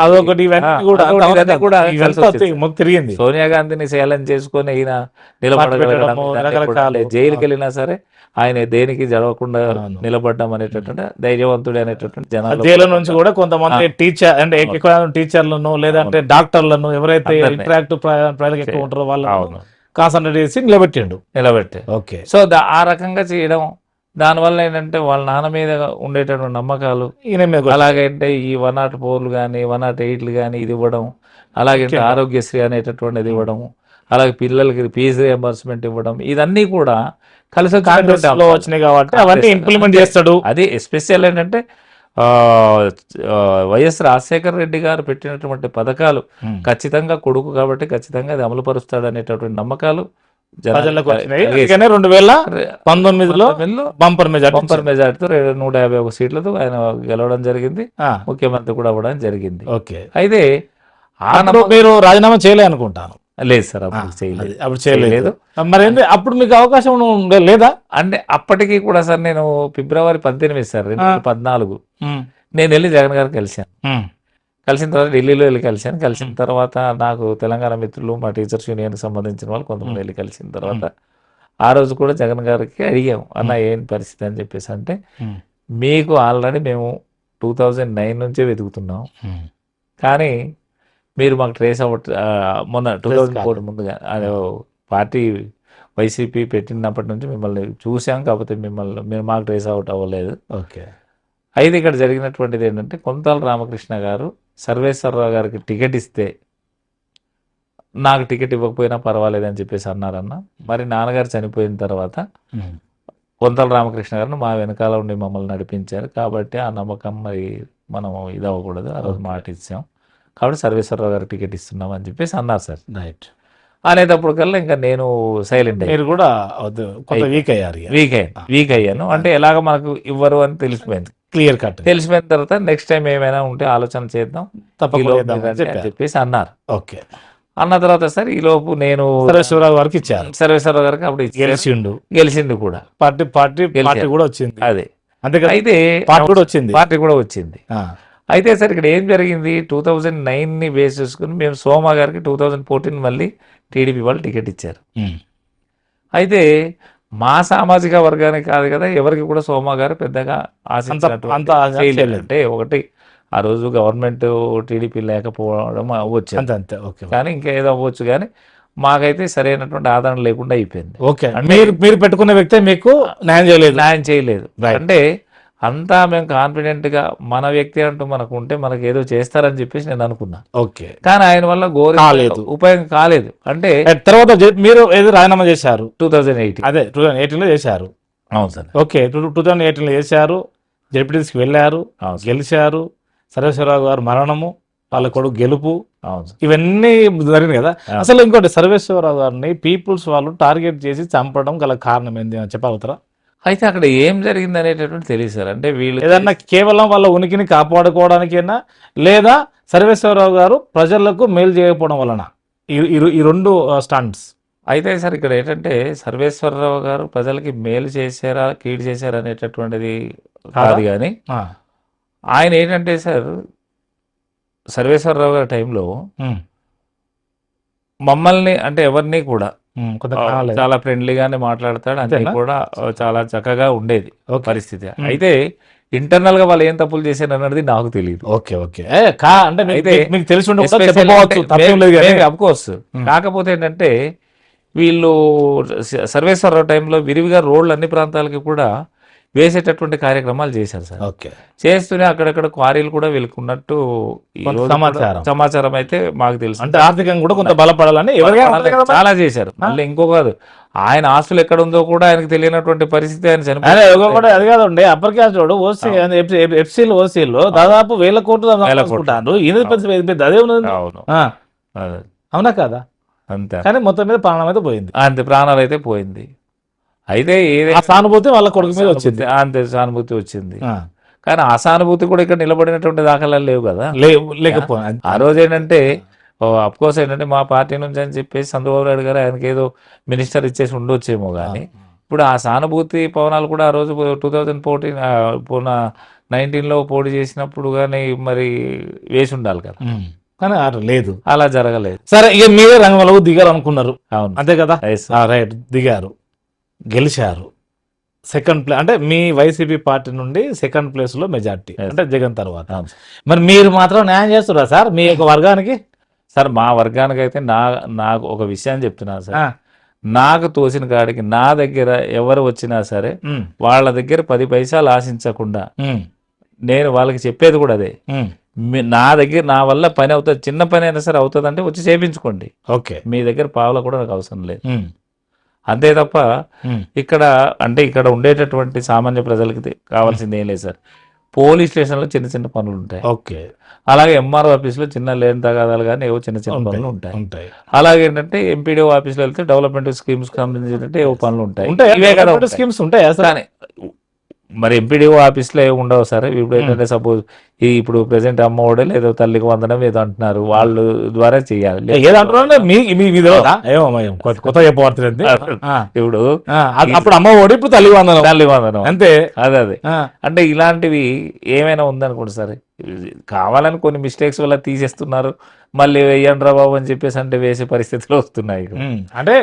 అదొకటి ఇవన్నీ కూడా ఇవన్నీ కూడా ఇవంతా మొత్తం తిరిగింది. సోనియా గాంధీని సేలం చేసుకొని ఈయన పెట్టడము, రకరకాలు. జైలుకి వెళ్ళినా సరే ఆయన దేనికి జరగకుండా అవును. నిలబడ్డం అనేటటువంటి ధైర్యవంతుడు అనేటటువంటి జనాలు జైలు నుంచి కూడా కొంతమంది టీచర్ అంటే ఎక్కువ టీచర్లను లేదంటే డాక్టర్లను ఎవరైతే అందరినీ. ఇంటరాక్టివ్ ప్రజలకు ఎక్కువ ఉంటారో వాళ్ళు అవును కాన్సన్ట్రేట్ చేసి నిలబెట్టిండు. నిలబెట్టే. ఓకే. సో ఆ రకంగా చేయడం దానివల్ల ఏంటంటే వాళ్ళ నాన్న మీద ఉండేటటువంటి నమ్మకాలు ఈయన మీద కూడా. అలాగంటే ఈ 104లు కానీ 108లు కానీ ఇది ఇవ్వడం, అలాగే ముఖ్యంగా. ఆరోగ్యశ్రీ అనేటటువంటిది ఇవ్వడం, అలాగే పిల్లలకి ఫీజు రియంబర్స్మెంట్ ఇవ్వడం, ఇదన్నీ కూడా కలిసి కాంగ్రెస్ వచ్చినటువంటి లో అంశాలు. వచ్చినాయి కాబట్టి అవన్నీ కాంగ్రెస్ ఇంప్లిమెంట్ అంటే చేస్తాడు. అది ఎస్పెషల్ ఏంటంటే ఆ, వైఎస్ రాజశేఖర రెడ్డి గారు పెట్టినటువంటి పథకాలు ఖచ్చితంగా కొడుకు కాబట్టి ఖచ్చితంగా అది అమలు పరుస్తాడు అనేటటువంటి నమ్మకాలు ప్రజలకు వచ్చినాయి. కలిగేసాయి. అందుకనే 2019లో బంపర్ మెజార్టీ బంపర్ మెజార్టీతో 151 సీట్లతో ఆయన గెలవడం జరిగింది, ముఖ్యమంత్రి కూడా అవ్వడం జరిగింది. ఓకే. అయితే ఆ అప్పుడు నమ్మకం మీరు రాజీనామా చేయలే అనుకుంటాను. లేదు సార్, అప్పుడు చేయలేదు. అప్పుడు చేయలేదు. చేయలేదు. మరి ఏంది అప్పుడు మీకు అవకాశం లేదా? అంటే అప్పటికి కూడా సార్ నేను ఫిబ్రవరి 18 సార్ 2014 నేను వెళ్ళి జగన్ గారు కలిశాను. కలిసిన తర్వాత ఢిల్లీలో వెళ్ళి కలిశాను. కలిసిన తర్వాత నాకు తెలంగాణ మిత్రులు మా టీచర్స్ యూనియన్కి సంబంధించిన వాళ్ళు కొంతమంది వెళ్ళి కలిసిన తర్వాత ఆ రోజు కూడా జగన్ గారికి అడిగాము, అన్న ఏం పరిస్థితి అని చెప్పేసి. అంటే మీకు ఆల్రెడీ మేము 2009 నుంచే వెతుకుతున్నాం, కానీ మీరు మాకు ట్రేస్ మొన్న 2004 ముందుగా అదే పార్టీ వైసీపీ పెట్టినప్పటి నుంచి మిమ్మల్ని చూసాం, కాకపోతే మీరు మాకు ట్రేస్ అవుట్ అవ్వలేదు. ఓకే. అయితే ఇక్కడ జరిగినటువంటిది ఏంటంటే కొంతాల రామకృష్ణ గారు సర్వేశ్వరరావు గారికి టికెట్ ఇస్తే నాకు టికెట్ ఇవ్వకపోయినా పర్వాలేదని చెప్పేసి అన్నారన్న. మరి నాన్నగారు చనిపోయిన తర్వాత కొంతాల రామకృష్ణ గారిని మా వెనకాల ఉండి మమ్మల్ని నడిపించారు కాబట్టి ఆ నమ్మకం మరి మనం ఇది అవ్వకూడదు, ఆ రోజు మాట ఇచ్చాం కాబట్టి సర్వేశ్వరరావు గారికి టికెట్ ఇస్తున్నాం అని చెప్పేసి అన్నారు సార్. రైట్. అనేటప్పుడు కల్లా ఇంకా నేను సైలెంట్ మీరు కూడా కొంత వీక్ అయ్యారు. వీక్ అయ్యాను. అంటే ఎలాగ మనకు ఇవ్వరు అని తెలిసిపోయింది, క్లియర్ కట్. తెలిసిపోయిన తర్వాత నెక్స్ట్ టైం ఏమైనా ఉంటే ఆలోచన చేద్దాం తప్పకుండా అని చెప్పేసి అన్నారు. ఓకే. అన్న తర్వాత సార్ ఈలోపు నేను సర్వేశ్వరరావు గారికి ఇచ్చారు. సర్వేశ్వరరావు గారికి అప్పుడు గెలిచిండు కూడా, పార్టీ కూడా వచ్చింది. అదే అంతే. అయితే పార్టీ కూడా వచ్చింది. అయితే సార్ ఇక్కడ ఏం జరిగింది, 2009ని బేస్ చేసుకుని మేము సోమా గారికి 2014 మళ్ళీ టీడీపీ వాళ్ళు టికెట్ ఇచ్చారు. అయితే మా సామాజిక వర్గానికి కాదు కదా, ఎవరికి కూడా సోమా గారు పెద్దగా ఆశించలేదు. అంటే ఒకటి ఆ రోజు గవర్నమెంట్ టీడీపీ లేకపోవడం అవ్వచ్చు, అంతే. కానీ ఇంకేదో అవ్వచ్చు, కానీ మాకైతే సరైనటువంటి ఆదరణ లేకుండా అయిపోయింది. ఓకే. మీరు పెట్టుకున్న వ్యక్తి మీకు న్యాయం చేయలేదు. అంటే అంతా మేము కాన్ఫిడెంట్ గా మన వ్యక్తి అంటూ మనకు ఉంటే మనకు ఏదో చేస్తారని చెప్పేసి నేను అనుకున్నా. ఓకే. కానీ ఆయన వల్ల ఉపయోగం కాలేదు. అంటే తర్వాత మీరు ఏదో రాజీనామా చేశారు 2018. అదే 2018లో చేశారు. అవును సార్. ఓకే. 2018లో చేశారు, జెడ్పీటీసీకి వెళ్ళారు, గెలిచారు. సర్వేశ్వరరావు గారు మరణము, వాళ్ళ కొడుకు గెలుపు, ఇవన్నీ జరిగింది కదా. అసలు ఇంకోటి, సర్వేశ్వరరావు గారిని పీపుల్స్ వాళ్ళు టార్గెట్ చేసి చంపడం గల కారణం ఏంది అని చెప్పగలుగుతారా? అయితే అక్కడ ఏం జరిగింది అనేటటువంటి తెలియదు సార్. అంటే వీళ్ళు ఏదన్నా కేవలం వాళ్ళ ఉనికిని కాపాడుకోవడానికైనా, లేదా సర్వేశ్వరరావు గారు ప్రజలకు మేలు చేయకపోవడం వలన, ఈ రెండు స్టాండ్స్. అయితే సార్ ఇక్కడ ఏంటంటే సర్వేశ్వరరావు గారు ప్రజలకి మేలు చేశారా కీడు చేశారా అనేటటువంటిది కాదు, కానీ ఆయన ఏంటంటే సార్ సర్వేశ్వరరావు గారి టైంలో మమ్మల్ని అంటే ఎవరిని కూడా చాలా ఫ్రెండ్లీగానే మాట్లాడతాడు, అన్ని కూడా చాలా చక్కగా ఉండేది పరిస్థితి. అయితే ఇంటర్నల్ గా వాళ్ళు ఏం తప్పులు చేశారు అన్నది నాకు తెలియదు. ఓకే. అంటే మీకు తెలిసి అఫ్కోర్స్. కాకపోతే ఏంటంటే వీళ్ళు సర్వేశ్వరరావు టైంలో విరివిగా రోడ్లు అన్ని ప్రాంతాలకి కూడా వేసేటటువంటి కార్యక్రమాలు చేశారు సార్. చేస్తూనే అక్కడక్కడ క్వారీలు కూడా వెళ్తున్నట్టు సమాచారం అయితే మాకు తెలుసు. అంటే ఆర్థికంగా కూడా కొంత బలపడాలని చాలా చేశారు. మళ్ళీ ఇంకొకదు, ఆయన ఆస్తులు ఎక్కడ ఉందో కూడా ఆయనకు తెలియనటువంటి పరిస్థితి. ఆయన చనిపోయి అది కాదండి, అప్పర్ క్యాస్ట్ వాడు ఎఫ్సీలు ఓసీలు దాదాపు 1000 కోట్లు అనుకుంటాను. అవునా కాదా? అంతే. కానీ మొత్తం మీద ప్రాణం అయితే పోయింది. అంతే, ప్రాణాలు అయితే పోయింది. అయితే సానుభూతి వాళ్ళ కొడుకు మీద వచ్చింది. అంతే, సానుభూతి వచ్చింది. కానీ ఆ సానుభూతి కూడా ఇక్కడ నిలబడినటువంటి దాఖలాలు లేవు కదా. లేకపోతే ఆ రోజు ఏంటంటే అఫ్కోర్స్ ఏంటంటే మా పార్టీ నుంచి అని చెప్పేసి చంద్రబాబు నాయుడు గారు ఆయనకి ఏదో మినిస్టర్ ఇచ్చేసి ఉండొచ్చేమో, కానీ ఇప్పుడు ఆ సానుభూతి పవనాలు కూడా ఆ రోజు 2014 19లో పోటీ చేసినప్పుడు కానీ మరి వేసి ఉండాలి కదా, కానీ అట్లా లేదు. అలా జరగలేదు. సరే, ఇక మీరే రంగంలోకి దిగాలనుకున్నారు, అవును, అంతే కదా? Yes, sir. రైట్, దిగారు, గెలిచారు. సెకండ్ ప్లేస్ అంటే మీ వైసీపీ పార్టీ నుండి సెకండ్ ప్లేస్ లో మెజార్టీ, Yes. అంటే జగన్ తర్వాత. అవును సార్. మరి మీరు మాత్రం న్యాయం చేస్తురా సార్ మీ యొక్క వర్గానికి? సార్ మా వర్గానికి అయితే నాకు ఒక విషయాన్ని చెప్తున్నాను సార్. ఆ, నాకు తోసిన కాడికి నా దగ్గర ఎవరు వచ్చినా సరే ఉమ్, వాళ్ళ దగ్గర 10 పైసలు ఆశించకుండా ఉమ్, నేను వాళ్ళకి చెప్పేది కూడా అదే. ఉమ్, నా దగ్గర నా వల్ల పని అవుతుంది, చిన్న పని అయినా సరే అవుతుంది అంటే వచ్చి చేయించుకోండి. ఓకే, మీ దగ్గర పావుల కూడా నాకు అవసరం లేదు. ఉమ్, అంతే తప్ప ఉమ్, ఇక్కడ ఉండేటటువంటి సామాన్య ప్రజలకి కావాల్సింది ఏం లేదు సార్. పోలీస్ స్టేషన్లో చిన్న చిన్న పనులు ఉంటాయి, ఓకే, అలాగే ఎంఆర్ఓ ఆఫీస్లో చిన్న లేని తగాదాలు కానీ ఏవో చిన్న చిన్న పనులు ఉంటాయి. ఉంటాయి, అలాగే ఏంటంటే ఎంపీడీఓ ఆఫీస్లో వెళ్తే డెవలప్మెంట్ స్కీమ్స్ సంబంధించినట్టు ఏవో పనులు ఉంటాయి. ఉంటాయి, ఇవే కదా ఉంటాయి, స్కీమ్స్ ఉంటాయా సార్? కానీ మరి ఎంపీడీఓ ఆఫీస్లో ఏమి ఉండవు సార్. ఇప్పుడు ఏంటంటే సపోజ్ ఇప్పుడు ప్రెసెంట్ అమ్మఒడి లేదో తల్లికి వందనం ఏదో అంటున్నారు, వాళ్ళు ద్వారా చేయాలి. ఏదంటున్నా మీ తెలియదా? ఏమో కొత్త చెప్పబడుతుంది. ఇప్పుడు అప్పుడు అమ్మ ఒడి, ఇప్పుడు తల్లి వందనం, తల్లి వందనం అంతే. అదే అంటే ఇలాంటివి ఏమైనా ఉందనుకోండి సార్, కావాలని కొన్ని మిస్టేక్స్ వల్ల తీసేస్తున్నారు, మళ్ళీ వెయ్యండి రా బాబు అని చెప్పేసి అంటే వేసే పరిస్థితులు వస్తున్నాయి. అంటే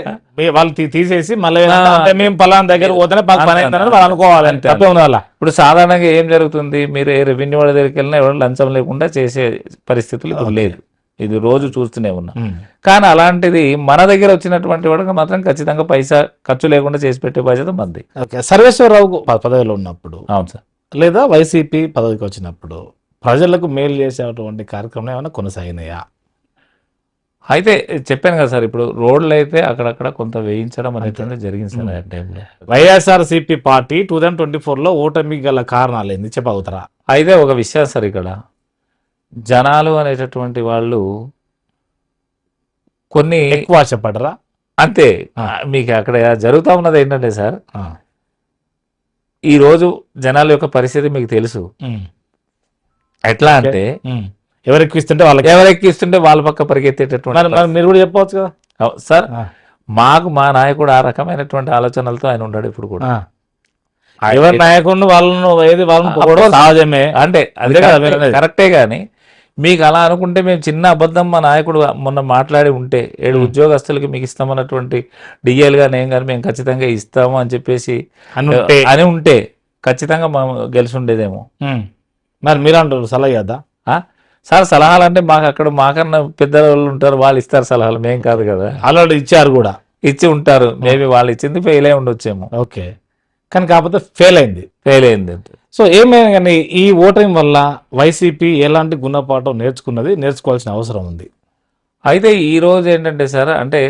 వాళ్ళు తీసేసి మళ్ళీ అంటే మేము పలానా దగ్గర పోతేనే పని అయిందని వాళ్ళు అనుకోవాలి, తప్పే ఉంది వాళ్ళ. ఇప్పుడు సాధారణంగా ఏం జరుగుతుంది, మీరు ఏ రెవెన్యూ వాళ్ళ దగ్గరికి వెళ్ళినా ఎవరు లంచం లేకుండా చేసే పరిస్థితులు ఇప్పుడు లేదు, ఇది రోజు చూస్తూనే ఉన్నాం. కానీ అలాంటిది మన దగ్గర వచ్చినటువంటి వాడికి మాత్రం ఖచ్చితంగా పైసా ఖర్చు లేకుండా చేసి పెట్టే బాధ్యత మంది. సర్వేశ్వరరావు పదవిలో ఉన్నప్పుడు, అవును సార్, లేదా వైసీపీ పదవికి వచ్చినప్పుడు ప్రజలకు మేలు చేసేటువంటి కార్యక్రమం ఏమైనా కొనసాగినాయా? అయితే చెప్పాను కదా సార్, ఇప్పుడు రోడ్లు అయితే అక్కడక్కడ కొంత వేయించడం అనేటువంటి జరిగింది సార్ ఆ టైంలో. వైఎస్ఆర్సీపీ పార్టీ 2024లో ఓటమికి గల కారణాలు ఏంది చెప్పగలుగుతారా? అయితే ఒక విషయం సార్, ఇక్కడ జనాలు అనేటటువంటి వాళ్ళు కొన్ని ఎక్కువ ఆశపడరా? అంతే. మీకు అక్కడ జరుగుతూ ఉన్నది ఏంటంటే సార్, ఆ, ఈరోజు జనాల యొక్క పరిస్థితి మీకు తెలుసు. ఎట్లా అంటే ఎవరు ఎక్కువ ఇస్తుంటే వాళ్ళకి, ఎవరు ఎక్కిస్తుంటే వాళ్ళ పక్క పరిగెత్తేటటువంటి మరి మీరు కూడా చెప్పవచ్చు కదా సార్. మా నాయకుడు ఆ రకమైనటువంటి ఆలోచనలతో ఆయన ఉన్నాడు ఇప్పుడు కూడా. ఎవరి నాయకుడిని వాళ్ళని పోవడం సహజమే, అంటే అదే కదా మీరు అనేది. కరెక్టే. కానీ మీకు అలా అనుకుంటే మేము చిన్న అబద్ధం మా నాయకుడు మొన్న మాట్లాడి ఉంటే 7 ఉద్యోగస్తులకి మీకు ఇస్తామన్నటువంటి డిఎల్ గా నేను కానీ మేము ఖచ్చితంగా ఇస్తాము అని చెప్పేసి అని ఉంటే ఖచ్చితంగా మనం గెలిచి ఉండేదేమో. మరి మీరు అంటారు సలహా కదా సార్, సలహాలు అంటే మాకు అక్కడ మాకన్నా పెద్ద వాళ్ళు ఉంటారు, వాళ్ళు ఇస్తారు సలహాలు, మేం కాదు కదా. ఆల్రెడీ ఇచ్చారు కూడా, ఇచ్చి ఉంటారు, మేబీ వాళ్ళు ఇచ్చింది ఫెయిల్ అయి ఉండొచ్చేమో. ఓకే, కానీ కాకపోతే ఫెయిల్ అయింది. సో ఏమైనా కానీ ఈ ఓటమి వల్ల వైసీపీ ఎలాంటి గుణపాఠం నేర్చుకోవాల్సిన అవసరం ఉంది? అయితే ఈ రోజు ఏంటంటే సార్, అంటే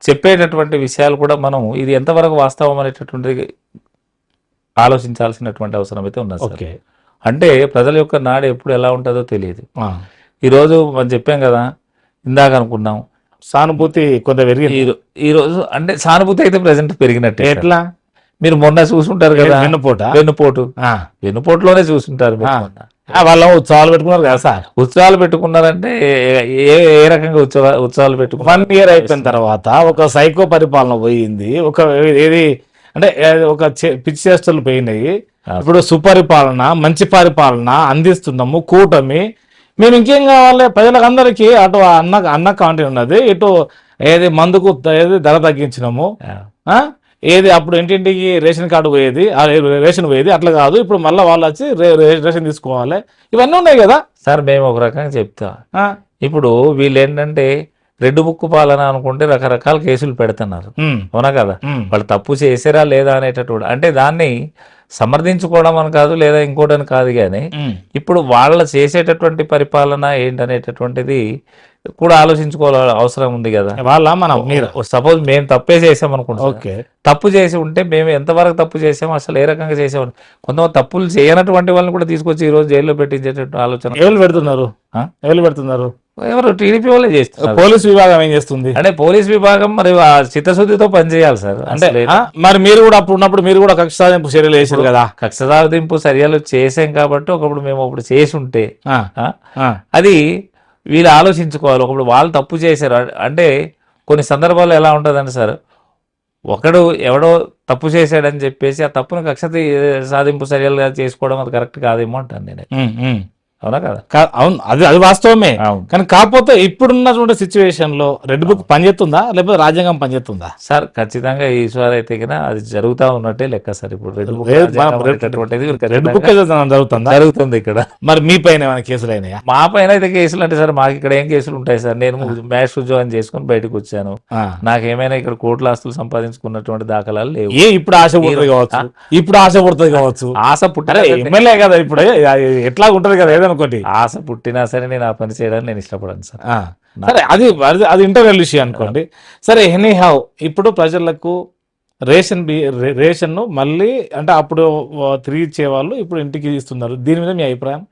చెప్పేటటువంటి విషయాలు కూడా మనం ఇది ఎంతవరకు వాస్తవం అనేటటువంటి ఆలోచించాల్సినటువంటి అవసరం అయితే ఉన్నది సార్. ఓకే, అంటే ప్రజల యొక్క నాడు ఎప్పుడు ఎలా ఉంటుందో తెలియదు. ఆ, ఈరోజు మనం చెప్పాం కదా, ఇందాక అనుకున్నాం సానుభూతి కొంత పెరిగింది. ఈ రోజు అంటే సానుభూతి అయితే ప్రజెంట్ పెరిగినట్టే. ఎట్లా? మీరు మొన్న చూసుంటారు కదా, వెన్నుపోటులోనే చూసుంటారు మీరు మొన్న. వాళ్ళ ఉత్సవాలు పెట్టుకున్నారు కదా సార్. ఉత్సవాలు పెట్టుకున్నారంటే ఏ రకంగా ఉత్సవాలు పెట్టుకున్నారు? 1 year అయిపోయిన తర్వాత ఒక సైకో పరిపాలన పోయింది, ఒక ఏది అంటే ఒక పిచ్చి చేష్టలు పోయినాయి. ఇప్పుడు సుపరిపాలన, మంచి పరిపాలన అందిస్తున్నాము, కూటమి. మేము ఇంకేం కావాలి? ప్రజలకు అందరికీ అటు అన్న కాంటీ ఉన్నది, ఇటు ఏది మందుకు ఏది ధర తగ్గించినాము, ఏది అప్పుడు ఇంటింటికి రేషన్ కార్డు పోయేది, రేషన్ పోయేది, అట్లా కాదు ఇప్పుడు మళ్ళీ వాళ్ళు వచ్చి రేషన్ తీసుకోవాలి, ఇవన్నీ ఉన్నాయి కదా సార్. మేము ఒక రకంగా చెప్తా, ఇప్పుడు వీళ్ళు ఏంటంటే రెడ్ బుక్ పాలన అనుకుంటే రకరకాల కేసులు పెడుతున్నారు, అవునా కదా? వాళ్ళు తప్పు చేసారా లేదా అనేటటువంటి, అంటే దాన్ని సమర్థించుకోవడం అని కాదు, లేదా ఇంకోటని కాదు, కానీ ఇప్పుడు వాళ్ళ చేసేటటువంటి పరిపాలన ఏంటనేటటువంటిది కూడా ఆలోచించుకోవాల్సిన అవసరం ఉంది కదా. సపోజ్ మేము తప్పే చేసాం అనుకుంటాం, తప్పు చేసి ఉంటే మేము ఎంతవరకు తప్పు చేసాము, అసలు ఏ రకంగా చేసామని. కొంతమంది తప్పులు చేయనటువంటి వాళ్ళని కూడా తీసుకొచ్చి ఈ రోజు జైల్లో పెట్టించేటటువంటి ఆలోచన ఎవరు పెడుతున్నారు? ఎవరు? టీడీపీ వాళ్ళే చేస్తున్నారు. పోలీస్ విభాగం ఏం చేస్తుంది? అంటే పోలీస్ విభాగం మరి చిత్తశుద్ధితో పనిచేయాలి సార్. అంటే మరి మీరు కూడా అప్పుడు ఉన్నప్పుడు మీరు కూడా కక్ష సాధింపు చర్యలు చేశారు కదా. కక్ష సాధింపు చర్యలు చేసాం కాబట్టి ఒకప్పుడు మేము ఒకప్పుడు చేసి ఉంటే అది వీళ్ళు ఆలోచించుకోవాలి. ఒకప్పుడు వాళ్ళు తప్పు చేశారు అంటే కొన్ని సందర్భాల్లో ఎలా ఉంటుందంటే సార్, ఒకడు ఎవడో తప్పు చేశాడని చెప్పేసి ఆ తప్పును కక్ష సాధింపు చర్యలుగా చేసుకోవడం అది కరెక్ట్ కాదేమో అంటాను నేను. అవునా కదా? అవును, అది వాస్తవమే. అవును కానీ కాకపోతే ఇప్పుడున్నటువంటి సిచ్యువేషన్ లో రెడ్ బుక్ పనిచేస్తుందా లేకపోతే రాజ్యాంగం పనిచేస్తుందా? సార్ ఖచ్చితంగా ఈశ్వర్ అయితే కన్నా అది జరుగుతా ఉన్నట్టే లెక్క సార్. ఇప్పుడు రెడ్ బుక్ రెడ్ బుక్ జరుగుతుందా? జరుగుతుంది ఇక్కడ. మరి మీ పైన ఏమైనా కేసులు అయినాయా? మా పైన అయితే కేసులు అంటే సార్ మాకు ఇక్కడ ఏం కేసులు ఉంటాయి సార్? నేను మ్యాథ్స్ ఉద్యోగం చేసుకుని బయటకు వచ్చాను. నాకేమైనా ఇక్కడ కోట్ల ఆస్తులు సంపాదించుకున్నటువంటి దాఖలాలు లేవు. ఇప్పుడు ఆశ పుడుతుంది కావచ్చు, ఆశ పుట్టారా? ఎమ్మెల్యే కదా ఇప్పుడు, ఎట్లా ఉంటది కదా ఏదనుకోటి. ఆశ పుట్టినా సరే నేను ఆ పని చేయడానికి నేను ఇష్టపడను సార్. సరే, అది ఇంటర్నల్ ఇష్యూ అనుకోండి. సరే, ఎనీ హౌ ఇప్పుడు ప్రజలకు రేషన్ మళ్ళీ అంటే అప్పుడు తిరిగి ఇచ్చేవాళ్ళు ఇప్పుడు ఇంటికి ఇస్తున్నారు. దీని మీద మీ అభిప్రాయం?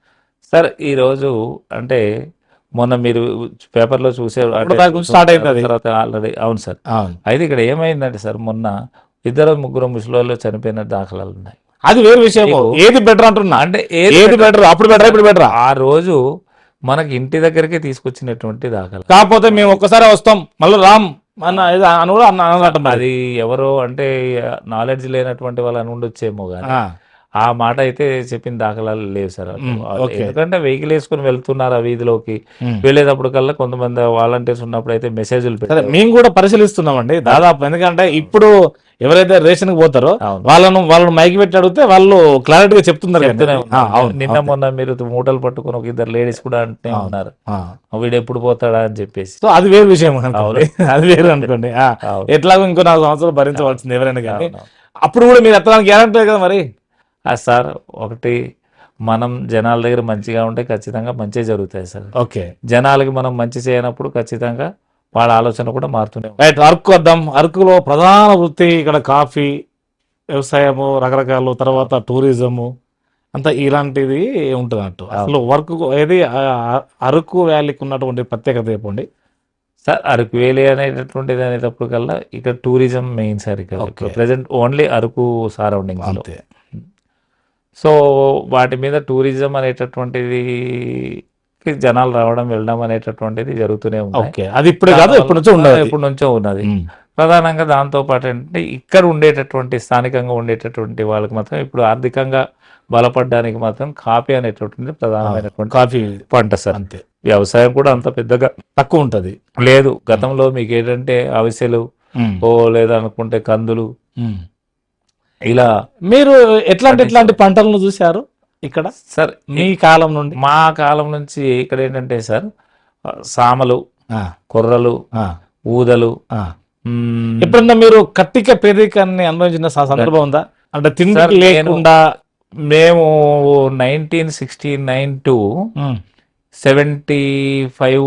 సార్ ఈరోజు అంటే మొన్న మీరు పేపర్లో చూసే స్టార్ట్ అవుతుంది తర్వాత ఆల్రెడీ. అవును సార్. అయితే ఇక్కడ ఏమైందంటే సార్, మొన్న 2-3 ముసలోళ్ళు చనిపోయిన దాఖలాలు ఉన్నాయి. అది వేరే విషయం. ఏది బెటర్ అంటున్నా, అంటే ఏది బెటర్, అప్పుడు బెటర్ ఇప్పుడు బెటర్? ఆ రోజు మనకి ఇంటి దగ్గరికి తీసుకొచ్చినటువంటి దాఖలా. కాకపోతే మేము ఒక్కసారి వస్తాం మళ్ళీ రామ్ అది ఎవరో అంటే నాలెడ్జ్ లేనటువంటి వాళ్ళు అని ఉండొచ్చేమో కానీ ఆ మాట అయితే చెప్పిన దాఖలాలు లేవు సార్. ఎందుకంటే వెహికల్ వేసుకుని వెళ్తున్నారు ఆ వీధిలోకి, వెళ్ళేటప్పుడు కల్లా కొంతమంది వాలంటీర్స్ ఉన్నప్పుడు అయితే మెసేజ్లు పెట్టారు. మేము కూడా పరిశీలిస్తున్నామండి దాదాపు. ఎందుకంటే ఇప్పుడు ఎవరైతే రేషన్ కి పోతారో వాళ్ళను మైకి పెట్టి అడిగితే వాళ్ళు క్లారిటీగా చెప్తున్నారు. నిన్న మొన్న మీరు మూటలు పట్టుకుని ఒక 2 లేడీస్ కూడా అంటే ఉన్నారు, వీడు ఎప్పుడు పోతాడా అని చెప్పేసి. సో అది వేరు విషయం, అది వేరు అనుకోండి. ఎట్లాగో ఇంకో 4 సంవత్సరాలు భరించవలసింది ఎవరైనా కానీ. అప్పుడు కూడా మీరు ఎత్తడానికి గ్యారంటీ కదా మరి? సార్ ఒకటి, మనం జనాల దగ్గర మంచిగా ఉంటే ఖచ్చితంగా మంచి జరుగుతాయి సార్. ఓకే, జనాలకి మనం మంచి చేయనప్పుడు ఖచ్చితంగా వాళ్ళ ఆలోచన కూడా మారుతూనే. రైట్, అరకు వద్దాం. అరకులో ప్రధాన వృత్తి ఇక్కడ కాఫీ, వ్యవసాయము, రకరకాలు, తర్వాత టూరిజము అంతా ఇలాంటిది ఉంటుంది అన్నట్టు. అసలు వర్క్ ఏది అరకు వ్యాలీకి ఉన్నటువంటి ప్రత్యేకత చెప్పండి సార్. అరకు వ్యాలీ అనేటటువంటిది అనేటప్పుడు కల్లా ఇక్కడ టూరిజం మెయిన్ సార్. ఇక్కడ ప్రజెంట్ ఓన్లీ అరకు సరౌండింగ్స్ అంతే. సో వాటి మీద టూరిజం అనేటటువంటిది జనాలు రావడం వెళ్ళడం అనేటటువంటిది జరుగుతూనే ఉంది. అది ఇప్పుడు కాదు, ఎప్పటి నుంచో ఉన్నది. ప్రధానంగా దాంతో పాటు అంటే ఇక్కడ ఉండేటటువంటి స్థానికంగా ఉండేటటువంటి వాళ్ళకి మాత్రం ఇప్పుడు ఆర్థికంగా బలపడడానికి మాత్రం కాఫీ అనేటటువంటి ప్రధానమైనటువంటి కాఫీ పంట సార్. అంతే. వ్యవసాయం కూడా అంత పెద్దగా తక్కువ ఉంటది లేదు. గతంలో మీకు ఏంటంటే అవిసెలు లేదా అనుకుంటే కందులు, ఇలా మీరు ఎట్లాంటి పంటలను చూశారు ఇక్కడ సార్? మీ కాలం నుండి? మా కాలం నుంచి ఇక్కడ ఏంటంటే సార్, సామలు, కొర్రలు, ఊదలు. ఎప్పుడన్నా మీరు కట్టిక పేదరికాన్ని అనుభవించిన సందర్భం ఉందా? అంటే తిండి లేకుండా. మేము 1969 to 75,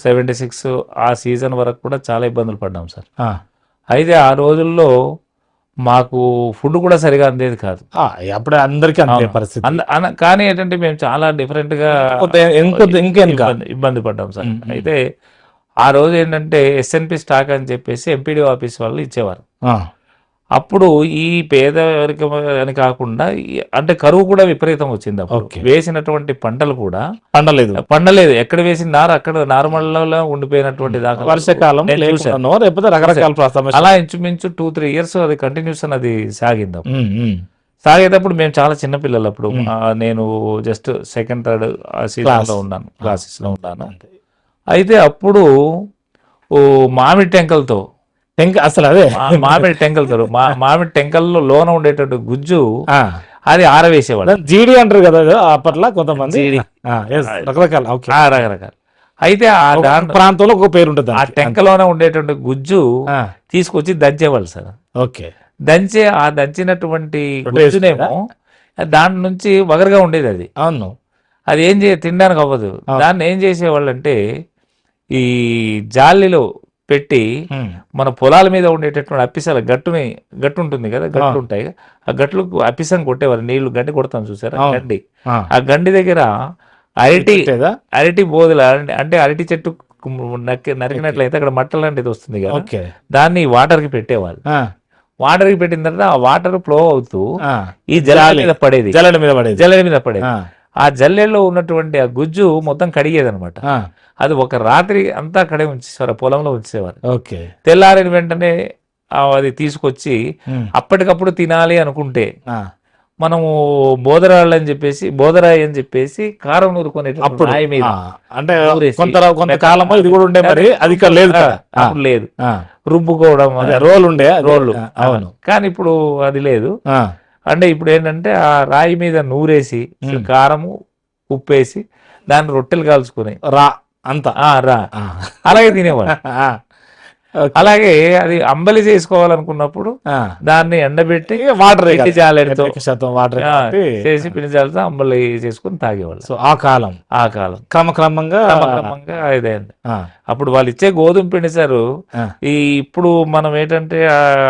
76 ఆ సీజన్ వరకు కూడా చాలా ఇబ్బందులు పడ్డాం సార్. అయితే ఆ రోజుల్లో మాకు ఫుడ్ కూడా సరిగా అందేది కాదు. అప్పుడే అందరికీ అందే పరిస్థితి. కానీ ఏంటంటే మేము చాలా డిఫరెంట్ గా ఇబ్బంది పడ్డాం సార్. అయితే ఆ రోజు ఏంటంటే ఎస్ఎన్పి స్టాక్ అని చెప్పేసి ఎంపీడీ ఆఫీస్ వాళ్ళు ఇచ్చేవారు. అప్పుడు ఈ పేదరికం అని కాకుండా అంటే కరువు కూడా విపరీతం వచ్చింది. అప్పుడు వేసినటువంటి పంటలు కూడా పండలేదు. ఎక్కడ వేసిన నారు అక్కడ నార్మల్లో ఉండిపోయినటువంటి దాకా వర్షాకాలం అలా ఇంచుమించు 2-3 years అది కంటిన్యూషన్ అది సాగింది. సాగేటప్పుడు మేము చాలా చిన్నపిల్లలు. అప్పుడు నేను జస్ట్ 2nd, 3rd సీజన్ లో ఉన్నాను, క్లాసెస్ లో ఉన్నాను. అయితే అప్పుడు మామిడి టెంకలతో అసలు అదే మామిడి టెంకలతో మామిడి టెంకల్లో లోన ఉండేటట్టు గుజ్జు అది ఆరవేసేవాడు. జీడి అంటారు కదా అప్పట్లో కొంతమంది, రకరకాల. అయితే ఆ ప్రాంతంలో ఒక పేరు ఉంటుంది. ఆ టెంకలోనే ఉండేటువంటి గుజ్జు తీసుకొచ్చి దంచేవాళ్ళు సార్. ఓకే, దంచే ఆ దంచినటువంటి గుజ్జునేమో దాని నుంచి వగరుగా ఉండేది అది. అవును, అది ఏం తినడానికి అవ్వదు. దాన్ని ఏం చేసేవాళ్ళు అంటే ఈ జాలిలో పెట్టి మన పొలాల మీద ఉండేటటువంటి అప్పిసాల గట్టు ఉంటుంది కదా, గట్లు ఉంటాయి, ఆ గట్లకు అప్పిసం కొట్టేవారు. నీళ్లు గడ్డి కొడతాం చూసారా, గడ్డి. ఆ గండి దగ్గర అరటి బోధుల అంటే అరటి చెట్టు నరికినట్లయితే అక్కడ మట్ట లాంటిది వస్తుంది కదా, దాన్ని వాటర్ కి పెట్టేవాళ్ళు. వాటర్ కి పెట్టిన తర్వాత ఆ వాటర్ ఫ్లో అవుతూ ఈ జల్లెడ మీద పడేది. ఆ జల్లెడలో ఉన్నటువంటి ఆ గుజ్జు మొత్తం కడిగేది అనమాట. అది ఒక రాత్రి అంతా అక్కడే ఉంచేసేవారు, పొలంలో ఉంచేసేవారు. తెల్లారిన వెంటనే అది తీసుకొచ్చి ఉమ్. అప్పటికప్పుడు తినాలి అనుకుంటే ఆ. మనము బోదరాళ్ళు అని చెప్పేసి బోదరాయి అని చెప్పేసి కారం నూరుకునే అప్పుడు రాయి మీద అంటే ఊరేసి కొంతకాలమో ఇది కూడా ఉండే మరి అది ఇక్కడ లేదు కదా. అప్పుడు లేదు, ఆ. రుబ్బుకోవడం అదే రోల్ ఉండే అది. రోళ్ళు. అవును. కానీ ఇప్పుడు అది లేదు. ఆ. అంటే ఇప్పుడు ఏంటంటే ఆ రాయి మీద నూరేసి కారము ఉప్పేసి దాన్ని రొట్టెలు కాల్చుకుని రా అంతా రా ఆ. అలాగే తినేవాడు. ఆ. ఓకే. అలాగే అది అంబలి చేసుకోవాలనుకున్నప్పుడు ఆ. దాన్ని ఎండబెట్టి వాటర్ పిండి జాలెడతో వాటర్ చేసి పిండి జాలతో అంబలి చేసుకుని తాగేవాళ్ళు. సో ఆ కాలం ఆ కాలం క్రమక్రమంగా క్రమక్రమంగా ఇదైంది. ఆ. అప్పుడు వాళ్ళు ఇచ్చే గోధుమ పిండి సార్ ఆ. ఇప్పుడు మనం ఏంటంటే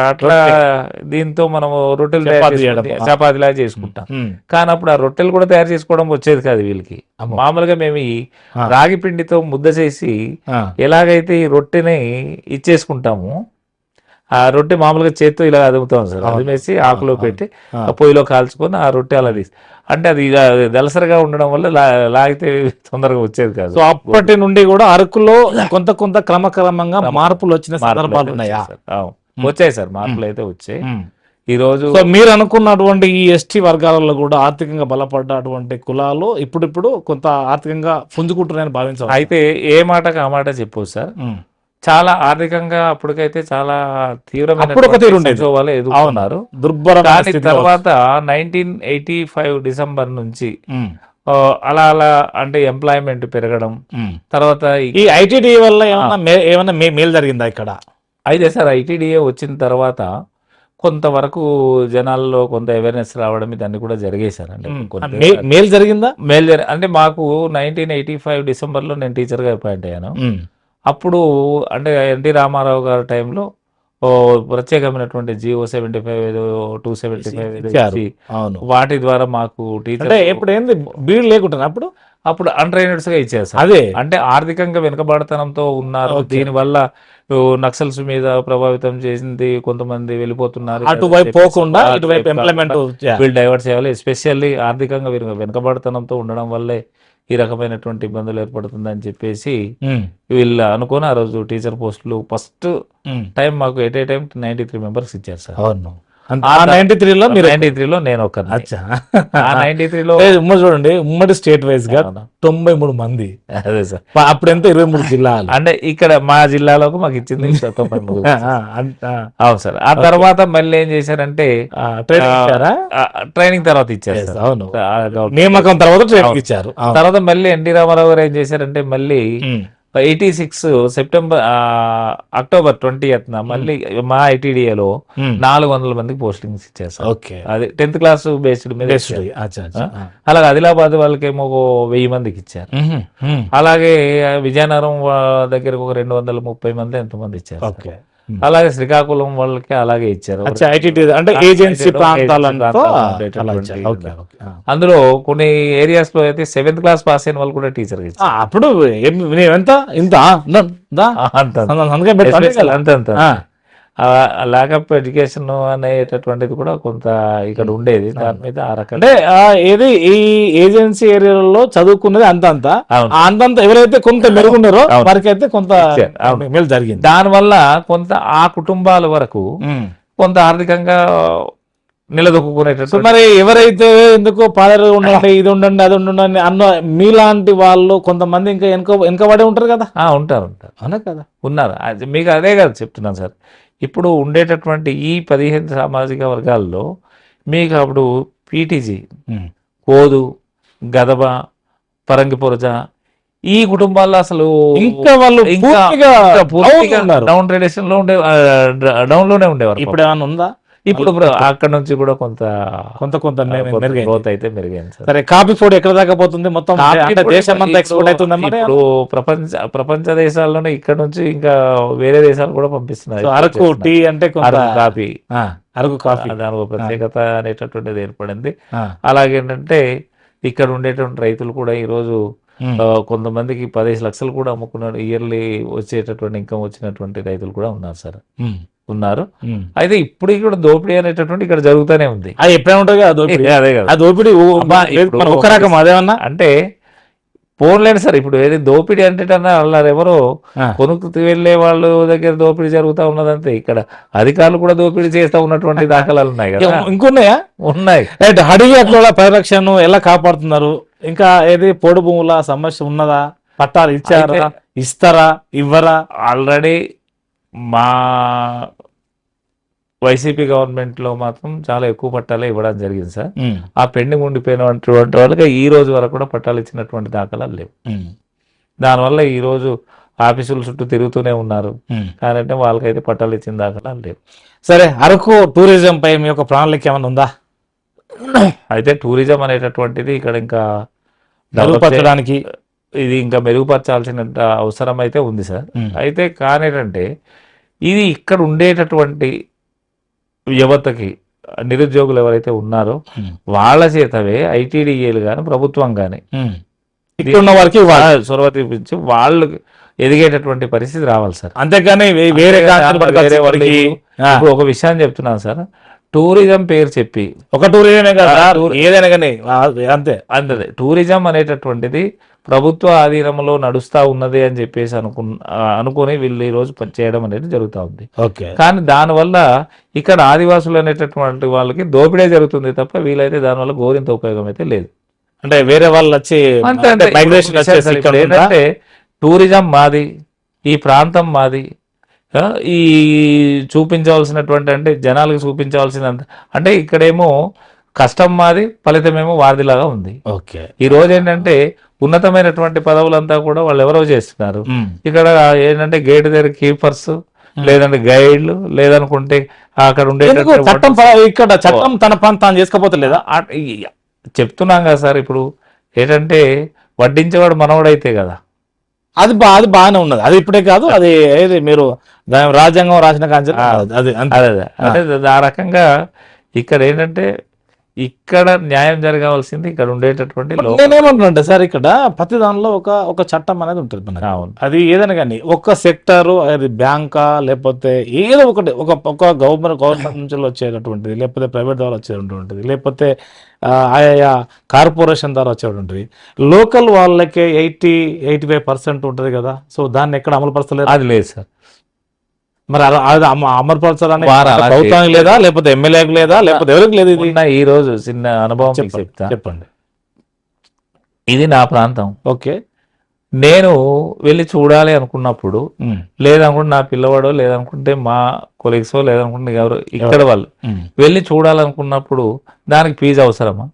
అట్లా దీంతో మనం రొట్టెలు చపాతీ చేయడం. చపాతీలా చేసుకుంటాం. ఉమ్. కానీ అప్పుడు ఆ రొట్టెలు కూడా తయారు చేసుకోవడం వచ్చేది కాదు వీళ్ళకి. అమ్మో. మామూలుగా మేము ఈ ఆ. రాగి పిండితో ముద్ద చేసి ఆ. ఎలాగైతే ఈ రొట్టెని ఇచ్చేసుకుంటాము, ఆ రొట్టె మామూలుగా చేత్తో ఇలా అదుముతాం సార్. అవును. అదిమేసి ఆకులో అవును. పెట్టి ఆ. ఆ పొయ్యిలో కాల్చుకొని ఆ రొట్టె అలా తీసి, అంటే అది ఇలా దలసరిగా ఉండడం వల్ల లాగితే తొందరగా వచ్చేది కాదు. సో అప్పటి నుండి కూడా అరకులో కొంత క్రమక్రమంగా మార్పులు వచ్చిన మార్పులు సందర్భాలు అయితే ఉన్నాయా? వచ్చాయి సార్. అవును, వచ్చాయి సార్, మార్పులు అయితే వచ్చాయి. ఉమ్. ఈ రోజు సో మీరు అనుకున్నటువంటి ఈ ఎస్టీ వర్గాలలో కూడా ఆర్థికంగా బలపడ్డటువంటి కులాలు ఇప్పుడు కొంత ఆర్థికంగా పుంజుకుంటున్నాయని భావించాలి. అయితే ఏ మాటకు ఆ మాట చెప్పు సార్. చాలా ఆర్థికంగా అప్పటికైతే చాలా అప్పుడు ఒక తీరు ఉండేది. తీవ్రమైన ఎదుర్కొన్నారు. దుర్భర కానీ తర్వాత 1985 డిసెంబర్ నుంచి అలా అంటే ఎంప్లాయ్మెంట్ పెరగడం, తర్వాత ఈ ఐటీడీ వల్ల ఏమన్నా మేలు జరిగిందా ఇక్కడ? అయితే సార్ ఐటీడీఏ వచ్చిన తర్వాత కొంతవరకు జనాల్లో కొంత అవేర్నెస్ రావడం ఇదన్నీ కూడా జరిగాయి సార్. అంటే మేలు జరిగిందా? అంటే మాకు 1985 డిసెంబర్లో నేను టీచర్గా అపాయింట్ అయ్యాను. అప్పుడు అంటే ఎన్టీ రామారావు గారి టైంలో ప్రత్యేకమైనటువంటి జియో 75 275 వాటి ద్వారా మాకు టీచర్ ఇప్పుడు ఏంది బీడ్ లేకుండా అప్పుడు అన్ట్రైనర్స్ గా ఇచ్చారు సార్. అదే అంటే ఆర్థికంగా వెనుకబడతనంతో ఉన్నారు. దీనివల్ల నక్సల్స్ మీద ప్రభావితం చేసింది, కొంతమంది వెళ్ళిపోతున్నారు, అటువైపు పోకుండా ఇటువైపు ఇంప్లిమెంట్ వీళ్ళు డైవర్ట్ చేయాలి. ఎస్పెషల్లీ ఆర్థికంగా వెనుకబడతనంతో ఉండడం వల్లే ఈ రకమైనటువంటి ఇబ్బందులు ఏర్పడుతుందని చెప్పేసి వీళ్ళు అనుకుని ఆ రోజు టీచర్ పోస్టులు ఫస్ట్ టైం మాకు ఎట్ ఏ టైం 93 మెంబర్స్ ఇచ్చారు సార్. అవును. 93లో మీరు 93లో నేను ఒక 93లో చూడండి, ఉమ్మడి స్టేట్ వైజ్ గా 93 మంది. అదే సార్, అప్పుడు ఎంత 23 జిల్లాలు. అంటే ఇక్కడ మా జిల్లాలోకి మాకు ఇచ్చింది 93. అవును సార్. ఆ తర్వాత మళ్ళీ ఏం చేశారంటే ట్రైనింగ్ తర్వాత ఇచ్చారు సార్. అవును, నియామకం తర్వాత ట్రైనింగ్ ఇచ్చారు. తర్వాత మళ్ళీ ఎన్టీ రామారావు గారు ఏం చేశారంటే మళ్ళీ 86 సెప్టెంబర్ అక్టోబర్ 20th మళ్ళీ మా ఐటీడీఏలో 400 మందికి పోస్టింగ్స్ ఇచ్చారు సార్. అది 10th క్లాస్ బేస్డ్ మీద. అలాగే ఆదిలాబాద్ వాళ్ళకేమో 1000 మందికి ఇచ్చారు. అలాగే విజయనగరం దగ్గరకు ఒక 230 మంది ఎంతమంది ఇచ్చారు. అలాగే శ్రీకాకుళం వాళ్ళకి అలాగే ఇచ్చారు. అంటే ఏజెన్సీ ప్రాంతాలంతా. అందులో కొన్ని ఏరియాస్ లో అయితే 7th క్లాస్ పాస్ అయిన వాళ్ళు కూడా టీచర్ ఇచ్చారు. అప్పుడు ఎంత ఇంత అంత ల్యాకప్ ఎడ్యుకేషన్ అనేటటువంటిది కూడా కొంత ఇక్కడ ఉండేది. దాని మీద ఆ రకం అంటే ఏది ఈ ఏజెన్సీ ఏరియాలో చదువుకున్నది అంతంత ఎవరైతే కొంత మెరుగున్నారో వారికైతే కొంత మేలు జరిగింది. దానివల్ల కొంత ఆ కుటుంబాల వరకు కొంత ఆర్థికంగా నిలదొక్కునేటట్టు. మరి ఎవరైతే ఎందుకో పాదరు ఉండండి, ఇది ఉండండి, అది ఉండండి అన్న మీలాంటి వాళ్ళు కొంతమంది ఇంకా వెనకబడి ఉంటారు కదా. ఉంటారు అవునా కదా, ఉన్నారు. మీకు అదే కదా చెప్తున్నాను సార్. ఇప్పుడు ఉండేటటువంటి ఈ 15 సామాజిక వర్గాల్లో మీకు అప్పుడు పీటీజీ, కోదు, గదబ, పరంగిపురజ ఈ కుటుంబాల్లో అసలు ఇంకా వాళ్ళు డౌన్ ట్రెడిషన్ లో డౌన్ లోనే ఉండేవారు. ఇప్పుడు ఏమైనా ఉందా? ఇప్పుడు అక్కడ నుంచి కూడా కొంత గ్రోత్ అయితే మెరుగైంది సార్. సరే, కాఫీ పొడి ఎక్కడ దాకా పోతుంది మొత్తం దేశం అంతా ఎక్స్పోర్ట్ అవుతుంది. ఇప్పుడు ప్రపంచ దేశాల్లోనే ఇక్కడ నుంచి ఇంకా వేరే దేశాలు కూడా పంపిస్తున్నారు. అరకు టీ అంటే కాఫీ, అరకు కాఫీ దానికి ప్రత్యేకత అనేటటువంటిది ఏర్పడింది. అలాగేంటంటే ఇక్కడ ఉండేటువంటి రైతులు కూడా ఈ రోజు కొంతమందికి 15 లక్షలు కూడా అమ్ముకున్నాడు. ఇయర్లీ వచ్చేటటువంటి ఇన్కమ్ వచ్చినటువంటి రైతులు కూడా ఉన్నారు సార్, ఉన్నారు. అయితే ఇప్పుడు కూడా దోపిడీ అనేటటువంటి ఇక్కడ జరుగుతూనే ఉంది. అది ఎప్పుడైనా ఉంటుంది కదా దోపిడీ. అదే కదా దోపిడీ ఒక రకం. అదేమన్నా అంటే పోన్లేండి సార్, ఇప్పుడు ఏది దోపిడీ అంటే అన్నారు ఎవరో కొనుక్కు వెళ్ళే వాళ్ళు దగ్గర దోపిడీ జరుగుతూ ఉన్నదంతే. ఇక్కడ అధికారులు కూడా దోపిడీ చేస్తూ ఉన్నటువంటి దాఖలాలు ఉన్నాయి కదా. ఇంకున్నాయా? ఉన్నాయి. రైట్. అడవి హక్కుల పరిరక్షణను ఎలా కాపాడుతున్నారు? ఇంకా ఏది పోడు భూముల సమస్య ఉన్నదా? పట్టాలు ఇచ్చారా, ఇస్తారా, ఇవ్వరా? ఆల్రెడీ మా వైసీపీ గవర్నమెంట్ లో మాత్రం చాలా ఎక్కువ పట్టాలే ఇవ్వడం జరిగింది సార్. ఆ పెండింగ్ ఉండిపోయినటువంటి వాళ్ళకి ఈ రోజు వరకు కూడా పట్టాలు ఇచ్చినటువంటి దాఖలాలు లేవు. దానివల్ల ఈ రోజు ఆఫీసుల చుట్టూ తిరుగుతూనే ఉన్నారు, కానీ వాళ్ళకైతే పట్టాలు ఇచ్చిన దాఖలాలు లేవు. సరే, అరకు టూరిజం పై మీ యొక్క ప్రణాళిక ఏమైనా ఉందా? అయితే టూరిజం అనేటటువంటిది ఇక్కడ ఇంకా మెరుగుపరచడానికి ఇది ఇంకా మెరుగుపరచాల్సిన అవసరం అయితే ఉంది సార్. అయితే కానేటంటే ఇది ఇక్కడ ఉండేటటువంటి యువతకి, నిరుద్యోగులు ఎవరైతే ఉన్నారో వాళ్ళ చేతవే ఐటీడీఏలు కానీ ప్రభుత్వం కానీ ఉన్న వారికి చొరవ తీపించి వాళ్ళు ఎదిగేటటువంటి పరిస్థితి రావాలి సార్. అంతేగాని వేరే ఇప్పుడు ఒక విషయాన్ని చెప్తున్నాను సార్, టూరిజం పేరు చెప్పి ఒక టూరిజమే కదా ఏదైనా కానీ అంతే అంతే టూరిజం అనేటటువంటిది ప్రభుత్వ ఆధీనంలో నడుస్తా ఉన్నది అని చెప్పేసి అనుకుని వీళ్ళు ఈ రోజు చేయడం అనేది జరుగుతూ ఉంది. కానీ దానివల్ల ఇక్కడ ఆదివాసులు అనేటటువంటి వాళ్ళకి దోపిడే జరుగుతుంది తప్ప వీళ్ళైతే దానివల్ల గోరింత ఉపయోగం అయితే లేదు. అంటే వేరే వాళ్ళు వచ్చి ఏంటంటే టూరిజం మాది, ఈ ప్రాంతం మాది, ఈ చూపించవలసినటువంటి అంటే జనాలకు చూపించవలసినంత అంటే ఇక్కడేమో కష్టం మాది, ఫలితమేమో వారిదిలాగా ఉంది. ఈ రోజు ఏంటంటే ఉన్నతమైనటువంటి పదవులంతా కూడా వాళ్ళు ఎవరో చేస్తున్నారు. ఇక్కడ ఏంటంటే గేట్ దగ్గర కీపర్స్, లేదంటే గైడ్లు, లేదనుకుంటే అక్కడ ఉండే చట్టం ఇక్కడ చట్టం తన పని తాను చేసుకోపోతలేదా చెప్తున్నాం కదా సార్. ఇప్పుడు ఏంటంటే వడ్డించేవాడు మనవడైతే కదా, అది బాగానే ఉన్నది. అది ఇప్పుడే కాదు, అది ఏది మీరు రాజ్యాంగం రాసిన కాంచె అది అంటే ఆ రకంగా ఇక్కడ ఏంటంటే ఇక్కడ న్యాయం జరగాల్సింది ఇక్కడ ఉండేటటువంటి. నేనేమంటున్నా సార్, ఇక్కడ ప్రతి దానిలో ఒక చట్టం అనేది ఉంటుంది మనకి. అది ఏదైనా కానీ ఒక సెక్టర్, అది బ్యాంకా లేకపోతే ఏదో ఒకటి ఒక గవర్నమెంట్ నుంచి వచ్చేటటువంటిది, లేకపోతే ప్రైవేట్ ద్వారా వచ్చేటువంటిది, లేకపోతే ఆయా కార్పొరేషన్ ద్వారా వచ్చేటువంటిది, లోకల్ వాళ్ళకే 80-85% ఉంటుంది కదా. సో దాన్ని ఎక్కడ అమలు పరచలేదు. అది లేదు సార్. మరి అది అమలుపరచాలని ప్రభుత్వానికి లేదా, లేకపోతే ఎమ్మెల్యేకి లేదా, లేకపోతే ఎవరికి లేదు? ఇది ఈ రోజు చిన్న అనుభవం చెప్పండి. ఇది నా ప్రాంతం. ఓకే, నేను వెళ్ళి చూడాలి అనుకున్నప్పుడు, లేదనుకుంటే నా పిల్లవాడో, లేదనుకుంటే మా కొలీగ్సో, లేదనుకుంటే ఎవరు ఇక్కడ వాళ్ళు వెళ్ళి చూడాలనుకున్నప్పుడు దానికి ఫీజు అవసరమా?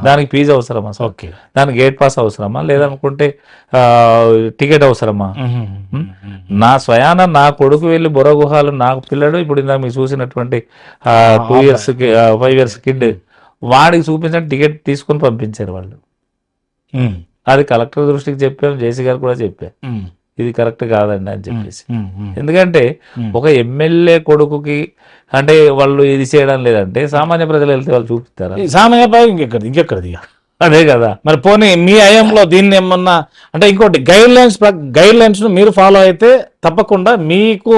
దానికి ఫీజు అవసరమా? ఓకే, దానికి గేట్ పాస్ అవసరమా? లేదనుకుంటే టికెట్ అవసరమా? నా స్వయాన నా కొడుకు వెళ్ళి బొర గుహాలు, నాకు పిల్లడు ఇప్పుడు ఇందాక మీకు చూసినటువంటి 2 years 5 years కిడ్, వాడికి చూపించిన టికెట్ తీసుకుని పంపించారు వాళ్ళు. అది కలెక్టర్ దృష్టికి చెప్పాం, జేసీ గారు కూడా చెప్పారు, ఇది కరెక్ట్ కాదండి అని చెప్పేసి. ఎందుకంటే ఒక ఎమ్మెల్యే కొడుకుకి అంటే వాళ్ళు ఇది చేయడం లేదంటే సామాన్య ప్రజలు వెళ్తే వాళ్ళు చూపిస్తారా? సామాన్య ఇంకెక్కడిది అదే కదా. మరి పోనీ మీ అయంలో దీన్ని ఏమన్నా అంటే ఇంకోటి గైడ్ లైన్స్ మీరు ఫాలో అయితే తప్పకుండా మీకు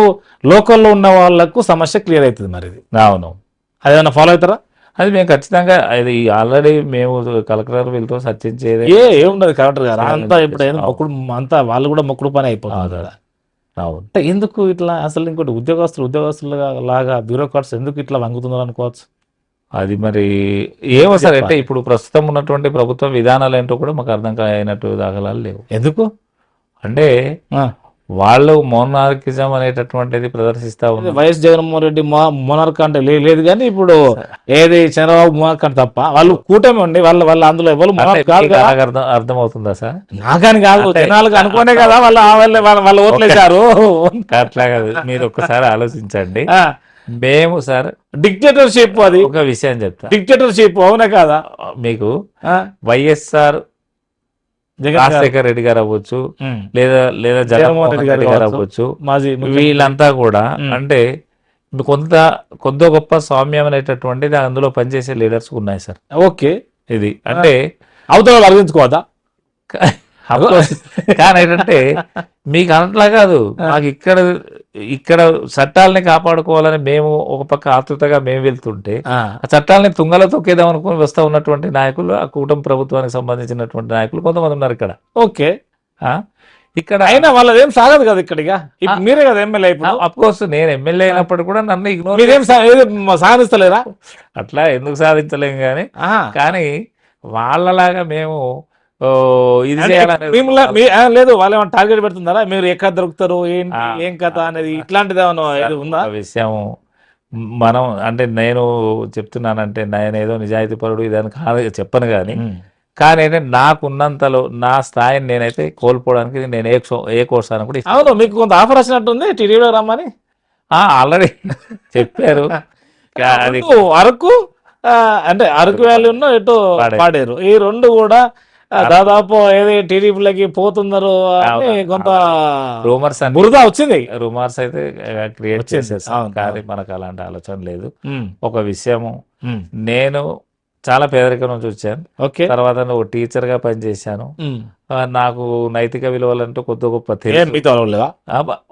లోకల్లో ఉన్న వాళ్ళకు సమస్య క్లియర్ అవుతుంది. మరి అవును, అదేమన్నా ఫాలో అవుతారా? అది మేము ఖచ్చితంగా, అది ఆల్రెడీ మేము కలెక్టర్ వీళ్ళతో చర్చించేది ఏముండదు. కలెక్టర్ గారు అంతా ఇప్పుడు మొక్కుడు అంతా వాళ్ళు కూడా మొక్కుడు పని అయిపోతుంది కదా. అంటే ఎందుకు ఇట్లా అసలు ఇంకోటి ఉద్యోగస్తులు లాగా బ్యూరోక్రాట్స్ ఎందుకు ఇట్లా వంగుతున్నారు అనుకోవచ్చు. అది మరి ఏమో సార్, అంటే ఇప్పుడు ప్రస్తుతం ఉన్నటువంటి ప్రభుత్వ విధానాలు ఏంటో కూడా మాకు అర్థం అయినట్టు దాఖలాలు లేవు. ఎందుకు అంటే వాళ్ళు మోనార్కిజం అనేటటువంటిది ప్రదర్శిస్తా ఉంది. వైఎస్ జగన్మోహన్ రెడ్డి మోనార్క్ అంటే లేదు, కానీ ఇప్పుడు ఏది చంద్రబాబు మోనార్క్ అంటే తప్ప వాళ్ళు కూటమి ఉండి వాళ్ళ అందులో ఎవరు అర్థమవుతుందా సార్? నాకని కాదు, జనాలకు అనుకోనే కదా వాళ్ళు ఓట్లేశారు. అట్లా కాదు, మీరు ఒక్కసారి ఆలోచించండి. మేము సార్ డిక్టేటర్షిప్, అది ఒక విషయం చెప్తా, డిక్టేటర్షిప్ అవునా కాదా? మీకు వైఎస్ఆర్ రాజశేఖర్ రెడ్డి గారు అవ్వచ్చు, లేదా జగన్మోహన్ రెడ్డి గారు అవ్వచ్చు, వీళ్ళంతా కూడా అంటే కొద్ది గొప్ప స్వామ్యం అనేటటువంటిది అందులో పనిచేసే లీడర్స్ ఉన్నాయి సార్. ఓకే, ఇది అంటే అవతల అర్థించుకోవద్దా? కానీ ఏంటంటే మీకు అట్లా కాదు, నాకు ఇక్కడ ఇక్కడ చట్టాలని కాపాడుకోవాలని మేము ఒక పక్క ఆతృతగా మేము వెళ్తుంటే ఆ, ఆ చట్టాలని తుంగలో తొక్కేదాం అనుకుని వస్తూ ఉన్నటువంటి నాయకులు, ఆ కూటమి ప్రభుత్వానికి సంబంధించినటువంటి నాయకులు కొంతమంది ఉన్నారు ఇక్కడ. ఓకే. ఆ? ఇక్కడ అయినా వాళ్ళది ఏం సాగదు కదా ఇక్కడిగా. ఇప్పుడు మీరే కదా ఎమ్మెల్యే, ఇప్పుడు అఫ్ కోర్స్ నేను ఎమ్మెల్యే అయినప్పుడు కూడా నన్ను ఇగ్నోర్ మీరేం సాధిస్తలేరా? అట్లా ఎందుకు సాధించలేం కానీ ఆహా. కానీ వాళ్ళలాగా మేము ఓ, ఇది అంటే చేయాలనేది లేదు, వాళ్ళు ఏమైనా టార్గెట్ పెడుతున్నారా, మీరు ఎక్కడ దొరుకుతారు ఏంటి ఆ, ఏం కథ అనేది, ఇట్లాంటిది ఏమైనా ఇది ఉందా? ఒక విషయం మనం అంటే నేను చెప్తున్నానంటే నేను ఏదో నిజాయితీ పరుడు ఇదని కాదు చెప్పను కానీ కానీ అయితే నాకున్నంతలో నా స్థాయిని నేనైతే కోల్పోవడానికి నేను ఏ కోర్స్ అని కూడా అవును, మీకు కొంత ఆఫర్ వచ్చినట్టుంది టీడీలో రమ్మని. ఆల్రెడీ చెప్పారు. అది అరకు అరకు, అంటే అరకు వ్యాలీ ఉన్న ఎటు పాడేరు, ఈ రెండు కూడా దాదాపు ఏది టీడీపీలకి పోతున్నారు అని కొంత రూమర్స్ బురద వచ్చింది. రూమర్స్ అయితే క్రియేట్ వచ్చింది. చేసేసాం అవును, కానీ మనకు అలాంటి ఆలోచన లేదు. ఉమ్, ఒక విషయము, ఉమ్, నేను చాలా పేదరికం నుంచి వచ్చాను. ఓకే. తర్వాత ఒక టీచర్ గా పనిచేశాను. ఉమ్. నాకు నైతిక విలువలంటూ కొద్ది గొప్ప ఏం తెలుసు. మీతో లేవా?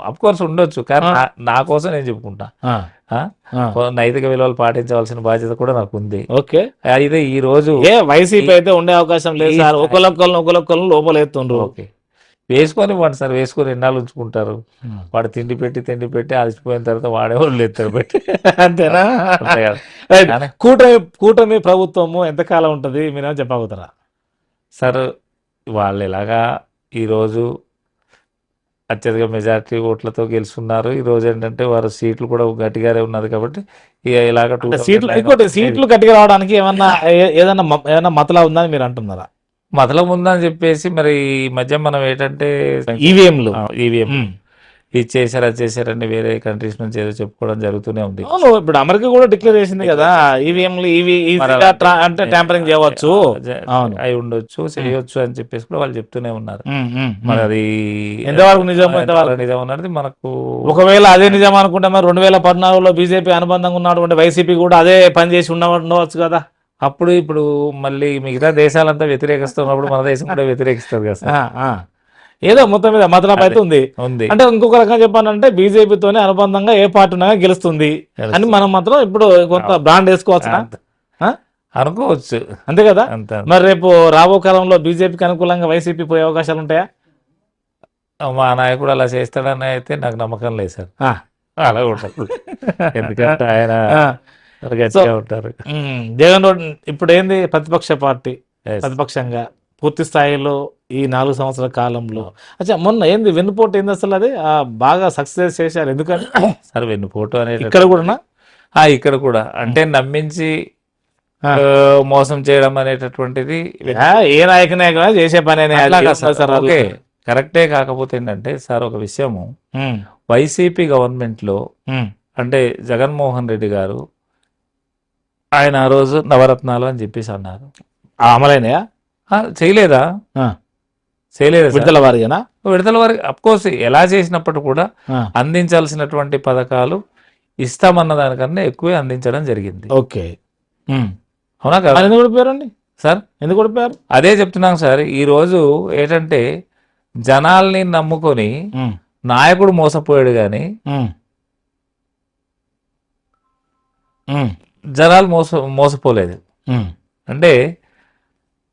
అఫ్ కోర్స్ ఉండొచ్చు కానీ ఆ. నా కోసం నేను చెప్పుకుంటా. ఆ, ఆ? ఆ, నైతిక విలువలు పాటించవలసిన బాధ్యత కూడా నాకు ఉంది. ఓకే. అయితే ఈ రోజు ఏ వైసీపీ అయితే ఉండే అవకాశం లేదు సార్, ఒకళ్ళొక్కళ్ళు లోపల ఎత్తుండ్రు. ఓకే వేసుకొని ఇవ్వండి సార్, వేసుకొని ఎన్నాళ్ళు ఉంచుకుంటారు. వాడు తిండి పెట్టి అలసిపోయిన తర్వాత వాడేవాళ్ళు ఎత్తారు పెట్టి అంతేనా? అంతే కదా. రైట్. కానీ కూటమి ప్రభుత్వము ఎంతకాలం ఉంటది, మీరేమో చెప్పగలుగుతారా? సార్ వాళ్ళు ఎలాగా ఈరోజు అత్యధిక మెజారిటీ ఓట్లతో గెలుస్తున్నారు. ఈ రోజు ఏంటంటే వారు సీట్లు కూడా గట్టిగానే ఉన్నది కాబట్టి ఇక ఇలాగ అంటే సీట్లు ఇంకోటి సీట్లు గట్టిగా రావడానికి ఏమన్నా ఏదన్నా మతలా ఉందని మీరు అంటున్నారా? మొదల ముందని చెప్పేసి మరి ఈ మధ్య మనం ఏంటంటే ఈవీఎంలు ఈవీఎం ఇది చేశారు అది చేశారని వేరే కంట్రీస్ నుంచి ఏదో చెప్పుకోవడం జరుగుతూనే ఉంది. అవును, ఇప్పుడు అమెరికా కూడా డిక్లేర్ చేసింది కదా ఈవీఎంలు అంటే ట్యాంపరింగ్ చేయవచ్చు. అవును, అయి ఉండొచ్చు చేయొచ్చు అని చెప్పేసి కూడా వాళ్ళు చెప్తూనే ఉన్నారు. మరి అది ఎంతవరకు నిజం, ఎంతవరకు నిజం అన్నది మనకు ఒకవేళ అదే నిజం అనుకుంటే మరి 2014లో బీజేపీ అనుబంధంగా ఉన్నటువంటి వైసీపీ కూడా అదే పని చేసి ఉండవచ్చు కదా. అప్పుడు ఇప్పుడు మళ్ళీ మిగతా దేశాలంతా వ్యతిరేకిస్తున్నప్పుడు మన దేశం కూడా వ్యతిరేకిస్తుంది కదా సార్. ఏదో మొత్తం మీద మతలబ్ అయితే ఉంది. ఉంది అంటే ఇంకొక రకంగా చెప్పాలంటే బీజేపీతోనే అనుబంధంగా ఏ పార్టీ ఉన్నా గెలుస్తుంది అని మనం మాత్రం ఇప్పుడు కొంత బ్రాండ్ వేసుకోవచ్చు అనుకోవచ్చు. అంతే కదా. అంత మరి రేపు రాబో కాలంలో బీజేపీకి అనుకూలంగా వైసీపీ పోయే అవకాశాలు ఉంటాయా? మా నాయకుడు అలా చేస్తాడని అయితే నాకు నమ్మకం లేదు సార్. అలా ఉండదు ఎందుకంటే ఆయన గట్టిగా ఉంటారు. జగన్ ఇప్పుడు ఏంది ప్రతిపక్ష పార్టీ, ప్రతిపక్షంగా పూర్తి స్థాయిలో ఈ 4 సంవత్సరాల కాలంలో. అచ్చా, మొన్న ఏంది వెన్నుపోటు ఏంది అసలు, అది బాగా సక్సెస్ చేశారు ఎందుకని? సార్ వెన్నుపోటు అనేది ఇక్కడ కూడా ఇక్కడ కూడా అంటే నమ్మించి మోసం చేయడం అనేటటువంటిది ఏ నాయకునైనా చేసే పని ఓకే కరెక్టే. కాకపోతే ఏంటంటే సార్ ఒక విషయము, వైసీపీ గవర్నమెంట్ లో అంటే జగన్మోహన్ రెడ్డి గారు ఆయన ఆ రోజు నవరత్నాలు అని చెప్పేసి అన్నారు. అమలైనయా? చేయలేదా? చేయలేదు. విడతల వారిగా విడతల వారికి అఫ్ కోర్స్ ఎలా చేసినప్పుడు కూడా అందించాల్సినటువంటి పథకాలు ఇస్తామన్న దానికన్నా ఎక్కువే అందించడం జరిగింది. ఓకే, అవునా కదా? ఎందుకు ఓడిపోయారండి సార్? ఎందుకు ఓడిపోయారు? అదే చెప్తున్నాం సార్. ఈ రోజు ఏంటంటే జనాల్ని నమ్ముకొని నాయకుడు మోసపోయాడు కానీ జనాలు మోసపోలేదు. అంటే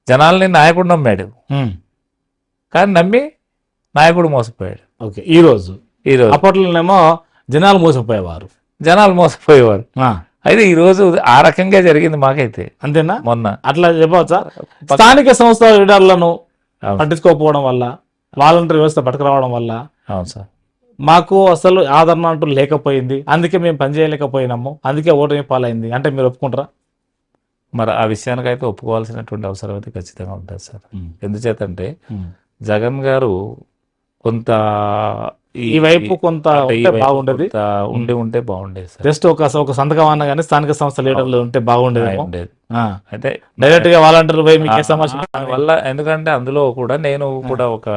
జనాల్ని నాయకుడు నమ్మాడు కానీ నమ్మి నాయకుడు మోసపోయాడు. ఓకే, ఈ రోజు అప్పట్లోనేమో జనాలు మోసపోయేవారు. అయితే ఈ రోజు ఆ రకంగా జరిగింది మాకైతే. అంతేనా? మొన్న అట్లా చెప్పవచ్చా? స్థానిక సంస్థల లీడర్లను పట్టించుకోకపోవడం వల్ల, వాలంటీర్ వ్యవస్థ పట్టుకురావడం వల్ల అవును సార్ మాకు అసలు ఆదరణ అంటూ లేకపోయింది, అందుకే మేము పనిచేయలేకపోయినాము, అందుకే ఓటమి పాలైంది అంటే మీరు ఒప్పుకుంటారా? మరి ఆ విషయానికి అయితే ఒప్పుకోవాల్సినటువంటి అవసరం అయితే ఖచ్చితంగా ఉంటుంది సార్. ఎందుచేతంటే జగన్ గారు కొంత ఈ వైపు కొంత బాగుండేది, ఉంటే బాగుండేది సార్. జస్ట్ ఒక సంతకం అన్న కానీ స్థానిక సంస్థ లీడర్లు ఉంటే బాగుండేది. అయితే డైరెక్ట్ గా వాలంటీర్ పోయి మీకు ఏ సమస్య వల్ల, ఎందుకంటే అందులో కూడా నేను కూడా ఒక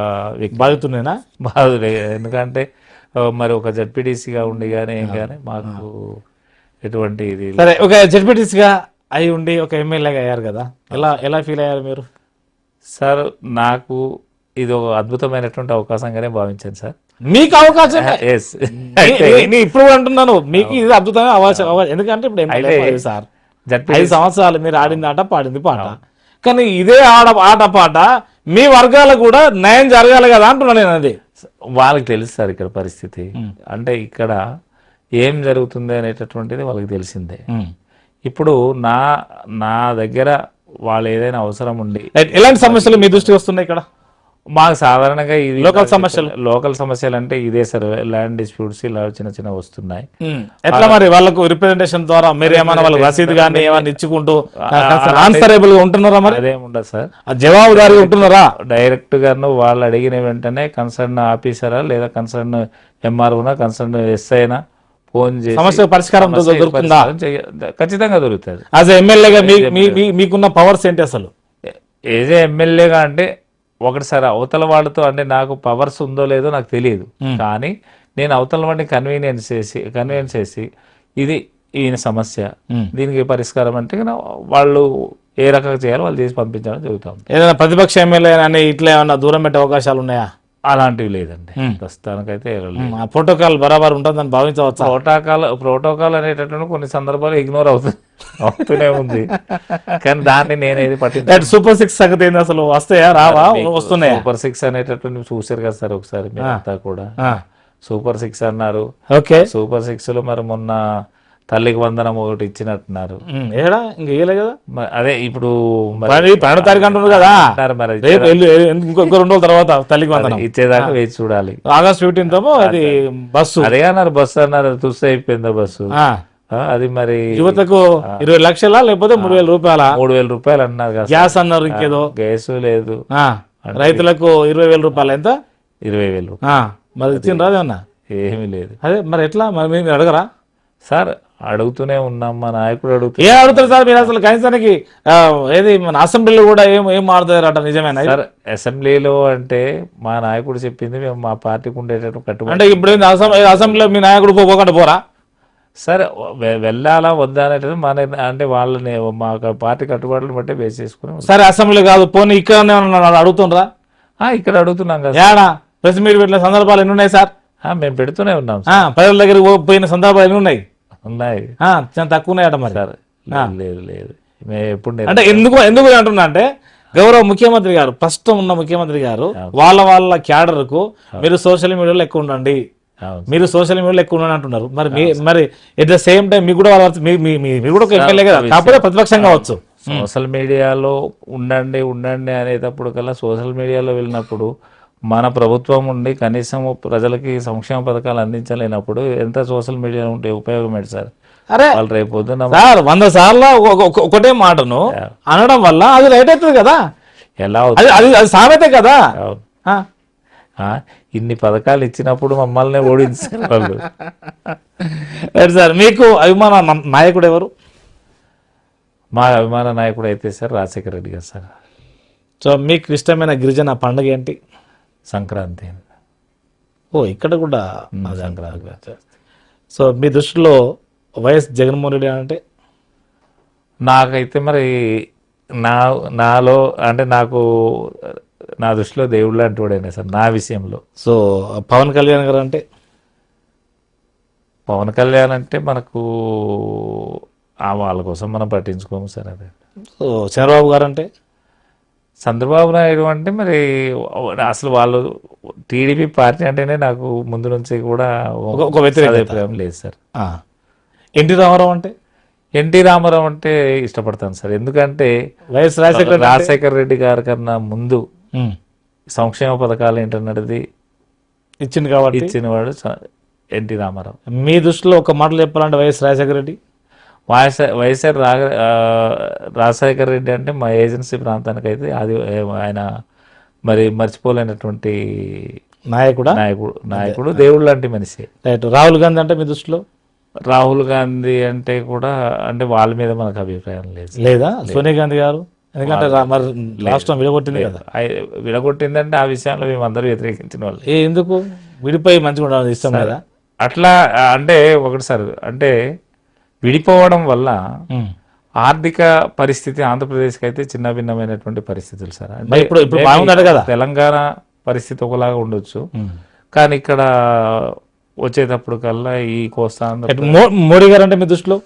బాధితున్నానా? బాధుడే. ఎందుకంటే మరి ఒక జడ్పీటీసీగా ఉండి కానీ ఏం కానీ మాకు ఎటువంటి ఇది సరే. ఒక జడ్పీటీసీగా అయి ఉండి ఒక ఎమ్మెల్యేగా అయ్యారు కదా, ఎలా ఫీల్ అయ్యారు మీరు? సార్ నాకు ఇది ఒక అద్భుతమైనటువంటి అవకాశంగానే భావించాను సార్. మీకు అవకాశం Yes. ఇప్పుడు కూడా అంటున్నాను, మీకు ఇది అద్భుతమైన అవకాశం. ఎందుకంటే ఇప్పుడు ఎమ్మెల్యే సార్ జడ్పీ 5 సంవత్సరాలు మీరు ఆడింది ఆట పాడింది పాట, కానీ ఇదే ఆట పాట మీ వర్గాలకు కూడా న్యాయం జరగాలి కదా అంటున్నాను నేను. అది వాళ్ళకి తెలుసు సార్ ఇక్కడ పరిస్థితి, అంటే ఇక్కడ ఏం జరుగుతుంది అనేటటువంటిది వాళ్ళకి తెలిసిందే. ఇప్పుడు నా దగ్గర వాళ్ళు ఏదైనా అవసరం ఉండి ఎలాంటి సమస్యలు మీ దృష్టికి వస్తున్నాయి ఇక్కడ? మాకు సాధారణంగా ఇది లోకల్ సమస్యలు అంటే ఇదే సార్, ల్యాండ్ డిస్ప్యూట్స్ ఇలా చిన్న చిన్న వస్తున్నాయి. ఎట్లా మరి వాళ్ళకు రిప్రజెంటేషన్ ద్వారా మీరు ఏమైనా వాళ్ళకి రసీదు కానీ ఏమైనా ఇచ్చుకుంటూ ఆన్సరబుల్ గా ఉంటున్నారా? మరి అదేముండదు సార్, జవాబుదారీ ఉంటున్నారా? డైరెక్ట్ గాను వాళ్ళు అడిగిన వెంటనే కన్సర్న్ ఆఫీసరా లేదా కన్సర్న్ ఎంఆర్ఓనా కన్సర్న్ ఎస్ఐనా ఫోన్ చేసి సమస్య పరిష్కారం దొరుకుతుందా? ఖచ్చితంగా దొరుకుతుంది. యాజ్ ఎమ్మెల్యేగా మీకున్న పవర్స్ ఏంటి అసలు? ఏజ్ ఎమ్మెల్యేగా అంటే ఒకటి సార్, అవతల వాళ్ళతో అంటే నాకు పవర్స్ ఉందో లేదో నాకు తెలియదు, కానీ నేను అవతల వాడిని కన్వీనియన్స్ చేసి ఇది ఈయన సమస్య, దీనికి పరిష్కారం అంటే వాళ్ళు ఏ రకంగా చేయాలో వాళ్ళు చేసి పంపించడం జరుగుతాం. ఏదైనా ప్రతిపక్ష ఎమ్మెల్యే అని ఇట్లా ఏమన్నా దూరం పెట్టే అవకాశాలు ఉన్నాయా? అలాంటివి లేదండి ప్రస్తుతానికైతే. ప్రోటోకాల్ బరాబర్ ఉంటుందని భావించవచ్చు. ప్రోటోకాల్ అనేటటువంటి కొన్ని సందర్భాలు ఇగ్నోర్ అవుతూనే ఉంది, కానీ దాన్ని నేనేది పట్టించు. సూపర్ 6 సంగతి ఏంది అసలు? వస్తాయా రావా? వస్తున్నాయి. సూపర్ 6 అనేటటువంటి చూసారు కదా సార్ ఒకసారి మీరంతా కూడా. సూపర్ 6 అన్నారు. ఓకే, సూపర్ 6 లో మరి మొన్న తల్లికి వందనం ఒకటి ఇచ్చినట్టున్నారు. ఏడా ఇంకా ఇయ్యలే కదా? అదే ఇప్పుడు 12వ తారీఖు అంటున్నారు కదా, మరి ఇంకో 2 రోజుల తర్వాత తల్లికి వందనం ఇచ్చేదాకా వేచి చూడాలి. ఆగస్ట్ 15 అది బస్సు అదే అన్నారు, బస్సు అన్నారు, తుస్సు అయిపోయిందా బస్సు. అది మరి యువతకు 20 లక్షల లేకపోతే 3,000 రూపాయల 3,000 రూపాయలు అన్నారు కదా. గ్యాస్ అన్నారు, ఇంకేదో గ్యాస్ లేదు. రైతులకు 20,000 రూపాయలు. ఎంత? 20,000. మరి ఇచ్చిండ్రు అదేమన్నా? ఏమీ లేదు. అదే మరి ఎట్లా మరి మీరు అడగరా సార్? అడుగుతూనే ఉన్నాం, మా నాయకుడు ఏం అడుగుతారు సార్ మీరు అసలు? కనీసానికి ఏది మన అసెంబ్లీలో కూడా ఏం మారుతారట, నిజమేనా సార్? అసెంబ్లీలో అంటే మా నాయకుడు చెప్పింది మేము మా పార్టీకి ఉండేటట్టు కట్టుబడి. అంటే ఇప్పుడు అసెంబ్లీలో మీ నాయకుడు పోకుండా పోరా సరే? వెళ్ళాలా వద్దా అనేది మన అంటే వాళ్ళని మా పార్టీ కట్టుబాట్లను బట్టే బేస్ చేసుకుని. సరే అసెంబ్లీ కాదు పోనీ ఇక్కడ అడుగుతుండ్రా? ఇక్కడ అడుగుతున్నాం కదా. ఏడా ప్రెస్ మీట్ పెట్టిన సందర్భాలు ఎన్ని ఉన్నాయి సార్? మేము పెడుతూనే ఉన్నాం. ప్రజల దగ్గర పోయిన సందర్భాలు ఎన్ని ఉన్నాయి? ఉన్నాయి, చాలా తక్కువ ఉన్నాయట మరి. సార్ లేదు లేదు, ఎప్పుడు అంటే ఎందుకు అంటున్నా అంటే గౌరవ ముఖ్యమంత్రి గారు, ప్రస్తుతం ఉన్న ముఖ్యమంత్రి గారు వాళ్ళ క్యాడర్ కు మీరు సోషల్ మీడియాలో ఎక్కువ ఉండండి, మీరు సోషల్ మీడియాలో ఎక్కువ ఉండండి అంటున్నారు. మరి ఎట్ ద సేమ్ టైం మీకు కూడా మీరు కూడా ఒక ఎమ్మెల్యే కదా, కాకపోతే ప్రతిపక్షంగా కావచ్చు. సోషల్ మీడియాలో ఉండండి అనేటప్పుడు కల్లా సోషల్ మీడియాలో వెళ్ళినప్పుడు మన ప్రభుత్వం ఉండి కనీసం ప్రజలకి సంక్షేమ పథకాలు అందించలేనప్పుడు ఎంత సోషల్ మీడియా ఉంటే ఉపయోగం ఏంటి సార్? అరే వాళ్ళు రేపు పొద్దున్న 100 సార్లు ఒకటే మాటను అనడం వల్ల అది రైట్ అవుతుంది కదా. ఎలా అది సామెతే కదా. ఇన్ని పథకాలు ఇచ్చినప్పుడు మమ్మల్ని ఓడించారు వాళ్ళు. సార్ మీకు అభిమాన నాయకుడు ఎవరు? మా అభిమాన నాయకుడు అయితే సార్ రాజశేఖర రెడ్డి గారు సార్. సో మీకు ఇష్టమైన గిరిజన పండుగ ఏంటి? సంక్రాంతి. ఇక్కడ కూడా సంక్రాంతి. సో మీ దృష్టిలో వైఎస్ జగన్మోహన్ రెడ్డి అంటే? నాకైతే మరి నాలో అంటే నాకు నా దృష్టిలో దేవుళ్ళు అంటూడైనా సార్ నా విషయంలో. సో పవన్ కళ్యాణ్ గారు అంటే? పవన్ కళ్యాణ్ అంటే మనకు వాళ్ళ కోసం మనం పట్టించుకోము సార్. అదే. సో చంద్రబాబు గారు అంటే? చంద్రబాబు నాయుడు అంటే మరి అసలు వాళ్ళు టీడీపీ పార్టీ అంటేనే నాకు ముందు నుంచి కూడా ఒక అభిప్రాయం లేదు సార్. ఎన్టీ రామారావు అంటే? ఎన్టీ రామారావు అంటే ఇష్టపడతాను సార్, ఎందుకంటే వైఎస్ రాజశేఖర రెడ్డి గారి కన్నా ముందు సంక్షేమ పథకాలు ఏంటన్నది ఇచ్చింది కాబట్టి ఇచ్చినవాడు ఎన్టీ రామారావు. మీ దృష్టిలో ఒక మాటలు చెప్పాలంటే వైఎస్ రాజశేఖర రెడ్డి? వైఎస్ఆర్ రాజశేఖర రెడ్డి అంటే మా ఏజెన్సీ ప్రాంతానికి అయితే అది ఆయన మరి మర్చిపోలేనటువంటి నాయకుడు దేవుడు లాంటి మనిషి. రైట్. రాహుల్ గాంధీ అంటే మీ దృష్టిలో? రాహుల్ గాంధీ అంటే కూడా అంటే వాళ్ళ మీద మనకు అభిప్రాయం లేదా? సోనియా గాంధీ గారు? ఎందుకంటే మరి రాష్ట్రం విడగొట్టింది కదా. విడగొట్టిందంటే ఆ విషయంలో మేమందరూ వ్యతిరేకించిన వాళ్ళు. ఎందుకు? విడిపోయి మంచిగా ఉండాలని ఇష్టం కదా. అట్లా అంటే ఒకటి సార్, అంటే విడిపోవడం వల్ల ఆర్థిక పరిస్థితి ఆంధ్రప్రదేశ్కి అయితే చిన్న భిన్నమైనటువంటి పరిస్థితులు సార్. అంటే ఇప్పుడు బాగుందట కదా. తెలంగాణ పరిస్థితి ఒకలాగా ఉండొచ్చు, కానీ ఇక్కడ వచ్చేటప్పుడు కల్లా ఈ కోస్తా ఆంధ్ర మోడీ గారు అంటే మీ దృష్టిలో?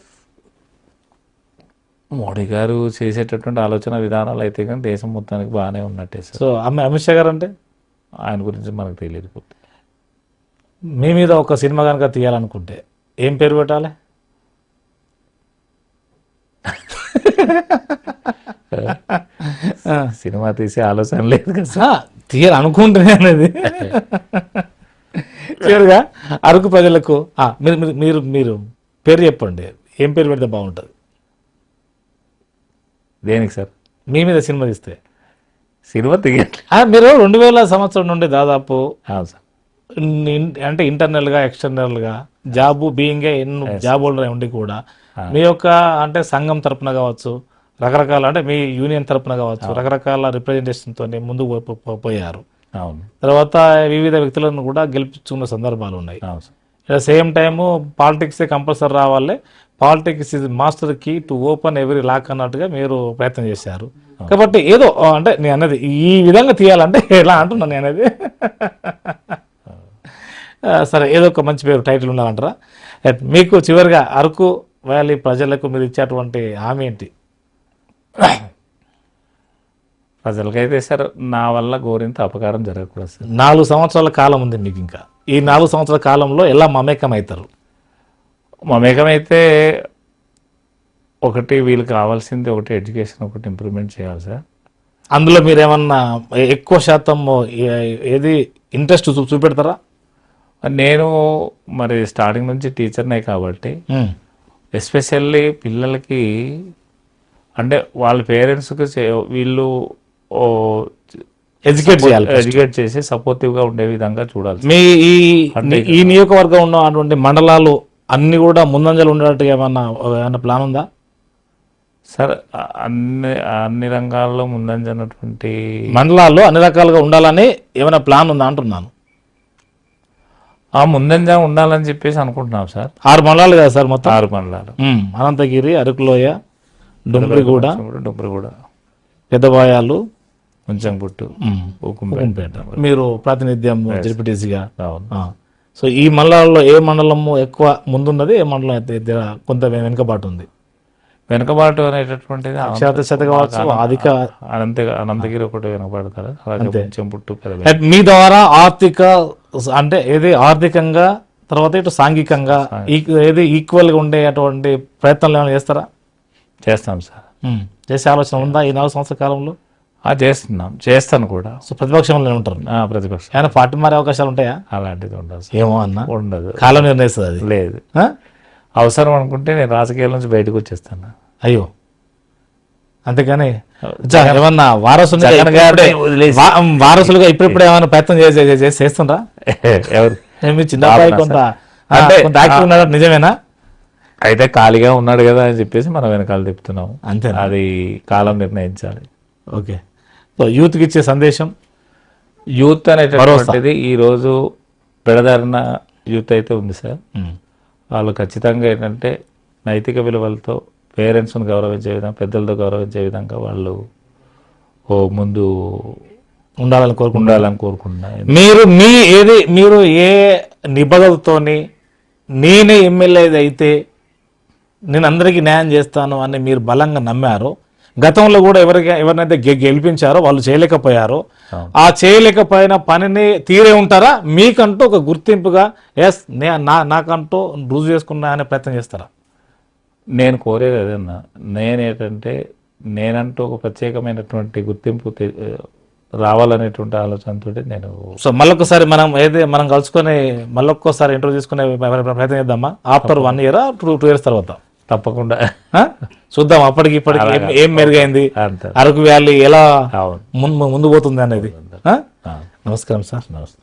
మోడీ గారు చేసేటటువంటి ఆలోచన విధానాలు అయితే కానీ దేశం మొత్తానికి బాగానే ఉన్నట్టే సార్. సో అమిత్ షా గారు అంటే ఆయన గురించి మనకు తెలియదు. మీ మీద ఒక సినిమా కనుక తీయాలనుకుంటే ఏం పేరు పెట్టాలి? సినిమా తీసే ఆలోచన లేదు కదా. తీయాలనుకుంటున్నా అనేది. చివరిగా అరకు ప్రజలకు మీరు మీరు మీరు పేరు చెప్పండి, ఏం పేరు పెడితే బాగుంటుంది? దేనికి సార్? మీ మీద సినిమా తీస్తే సినిమా తీయట్లేదు. మీరు 2000 సంవత్సరం నుండి దాదాపు సార్ అంటే ఇంటర్నల్గా ఎక్స్టర్నల్గా జాబు బీయింగ్ జాబ్ హోల్డర్ ఉండి కూడా మీ యొక్క అంటే సంఘం తరపున కావచ్చు, రకరకాల అంటే మీ యూనియన్ తరపున కావచ్చు, రకరకాల రిప్రజెంటేషన్తో ముందుకు పోయారు. అవును. తర్వాత వివిధ వ్యక్తులను కూడా గెలిపించుకున్న సందర్భాలు ఉన్నాయి. అవును సార్. అట్ సేమ్ టైము పాలిటిక్సే కంపల్సరీ రావాలి, politics is master key to open every lock అన్నట్టుగా మీరు ప్రయత్నం చేశారు. కాబట్టి ఏదో అంటే నేను అనేది ఈ విధంగా తీయాలంటే ఎలా అంటున్నాను నేను అనేది. సరే, ఏదో ఒక మంచి పేరు టైటిల్ ఉండాలంటారా? మీకు చివరిగా అరకు వ్యాలీ ప్రజలకు మీరు ఇచ్చేటువంటి హామీ ఏంటి? ప్రజలకైతే సార్ నా వల్ల గోరింత అపకారం జరగకూడదు సార్. 4 సంవత్సరాల కాలం ఉంది మీకు. ఇంకా ఈ 4 సంవత్సరాల కాలంలో ఎలా మమేకం అవుతారు? మమేకమైతే ఒకటి వీళ్ళకి కావాల్సింది ఒకటి ఎడ్యుకేషన్ ఒకటి ఇంప్రూవ్మెంట్ చేయాలి సార్. అందులో మీరు ఏమన్నా ఎక్కువ శాతం ఏది ఇంట్రెస్ట్ చూపెడతారా? నేను మరి స్టార్టింగ్ నుంచి టీచర్నే కాబట్టి ఎస్పెషల్లీ పిల్లలకి అంటే వాళ్ళ పేరెంట్స్కి వీళ్ళు ఎడ్యుకేట్ చేసి సపోర్టివ్గా ఉండే విధంగా చూడాలి. మీ ఈ నియోజకవర్గం ఉన్నటువంటి మండలాలు అన్ని కూడా ముందంజలు ఉండేటట్టుగా ఏమన్నా ప్లాన్ ఉందా సార్? అన్ని రంగాల్లో ముందంజనటువంటి మండలాల్లో అన్ని రకాలుగా ఉండాలని ఏమైనా ప్లాన్ ఉందా అంటున్నాను. ముందంజ ఉండాలని చెప్పేసి అనుకుంటున్నాం సార్. 6 మండలాలు కదా సార్ మొత్తం? 6 మండలాలు. అనంతగిరి, అరకులోయ, డుమ్రిగూడ, పెద్దబాయాలు, ముంచంపుట్టు, ఉకుంపేట. మీరు ప్రాతినిధ్యం జడ్పీటీసీగా. సో ఈ మండలాల్లో ఏ మండలము ఎక్కువ ముందున్నది, ఏ మండలం అయితే కొంత వెనుకబాటు ఉంది? వెనుకబాటు అనేటటువంటిది అనంతగిరి ఒకటి వెనుకబాడతారు. అలాగే ముంచంపుట్టు. మీ ద్వారా అంటే ఏది ఆర్థికంగా తర్వాత ఇటు సాంఘికంగా ఏది ఈక్వల్ గా ఉండేటువంటి ప్రయత్నాలు ఏమైనా చేస్తారా? చేస్తాం సార్. చేసే ఆలోచన ఉందా ఈ 4 సంవత్సరాల కాలంలో? చేస్తాను కూడా. సో ప్రతిపక్షంలో ఉంటారు. ప్రతిపక్షం ఏమైనా పార్టీ మారే అవకాశాలు ఉంటాయా? అలాంటిది ఉండదు. ఏమో అన్న ఉండదు. కాలం నిర్ణయిస్తుంది అది. లేదు, అవసరం అనుకుంటే నేను రాజకీయాల నుంచి బయటకు వచ్చేస్తాను. అయ్యో, అంతేగాని ఏమన్నా వారసులుగా ఇప్పుడిప్పుడు ఏమైనా ప్రయత్నం చేస్తుండ్రా? ఎవరు? మీ చిన్న కొంత యాక్టివ్ ఉన్నాడు, నిజమేనా? అయితే ఖాళీగా ఉన్నాడు కదా అని చెప్పేసి మనం వెనకాల తిప్పుతున్నాం అంతే. అది కాలం నిర్ణయించాలి. ఓకే. సో యూత్కి ఇచ్చే సందేశం? యూత్ అనేటువంటిది ఈరోజు పెడదారిన యూత్ అయితే ఉంది సార్. వాళ్ళు ఖచ్చితంగా ఏంటంటే నైతిక విలువలతో పేరెంట్స్ను గౌరవించే విధంగా, పెద్దలతో గౌరవించే విధంగా వాళ్ళు ముందు ఉండాలని కోరుకుంటున్నా. మీరు ఏ నిబద్ధతతోని నేనే ఎమ్మెల్యే అయితే నేను అందరికీ న్యాయం చేస్తాను అని మీరు బలంగా నమ్మారో, గతంలో కూడా ఎవరినైతే గెలిపించారో వాళ్ళు చేయలేకపోయారో, ఆ చేయలేకపోయిన పనిని తీరే ఉంటారా? మీకంటూ ఒక గుర్తింపుగా ఎస్ నాకంటూ రుజువు చేసుకున్నా అనే ప్రయత్నం చేస్తారా? నేను కోరేది అదన్నా. నేనంటూ ఒక ప్రత్యేకమైనటువంటి గుర్తింపు రావాలనేటువంటి ఆలోచనతో నేను. సో మళ్ళొకసారి మనం కలుసుకొని మళ్ళొక్కసారి ఇంటర్వ్యూ తీసుకునే ప్రయత్నం చేద్దామా? ఆఫ్టర్ 1 year 2 years తర్వాత? తప్పకుండా చూద్దాం. అప్పటికి ఏం మెరుగైంది, అరకు వ్యాలీ ఎలా ముందు పోతుంది అనేది. నమస్కారం సార్. నమస్తే.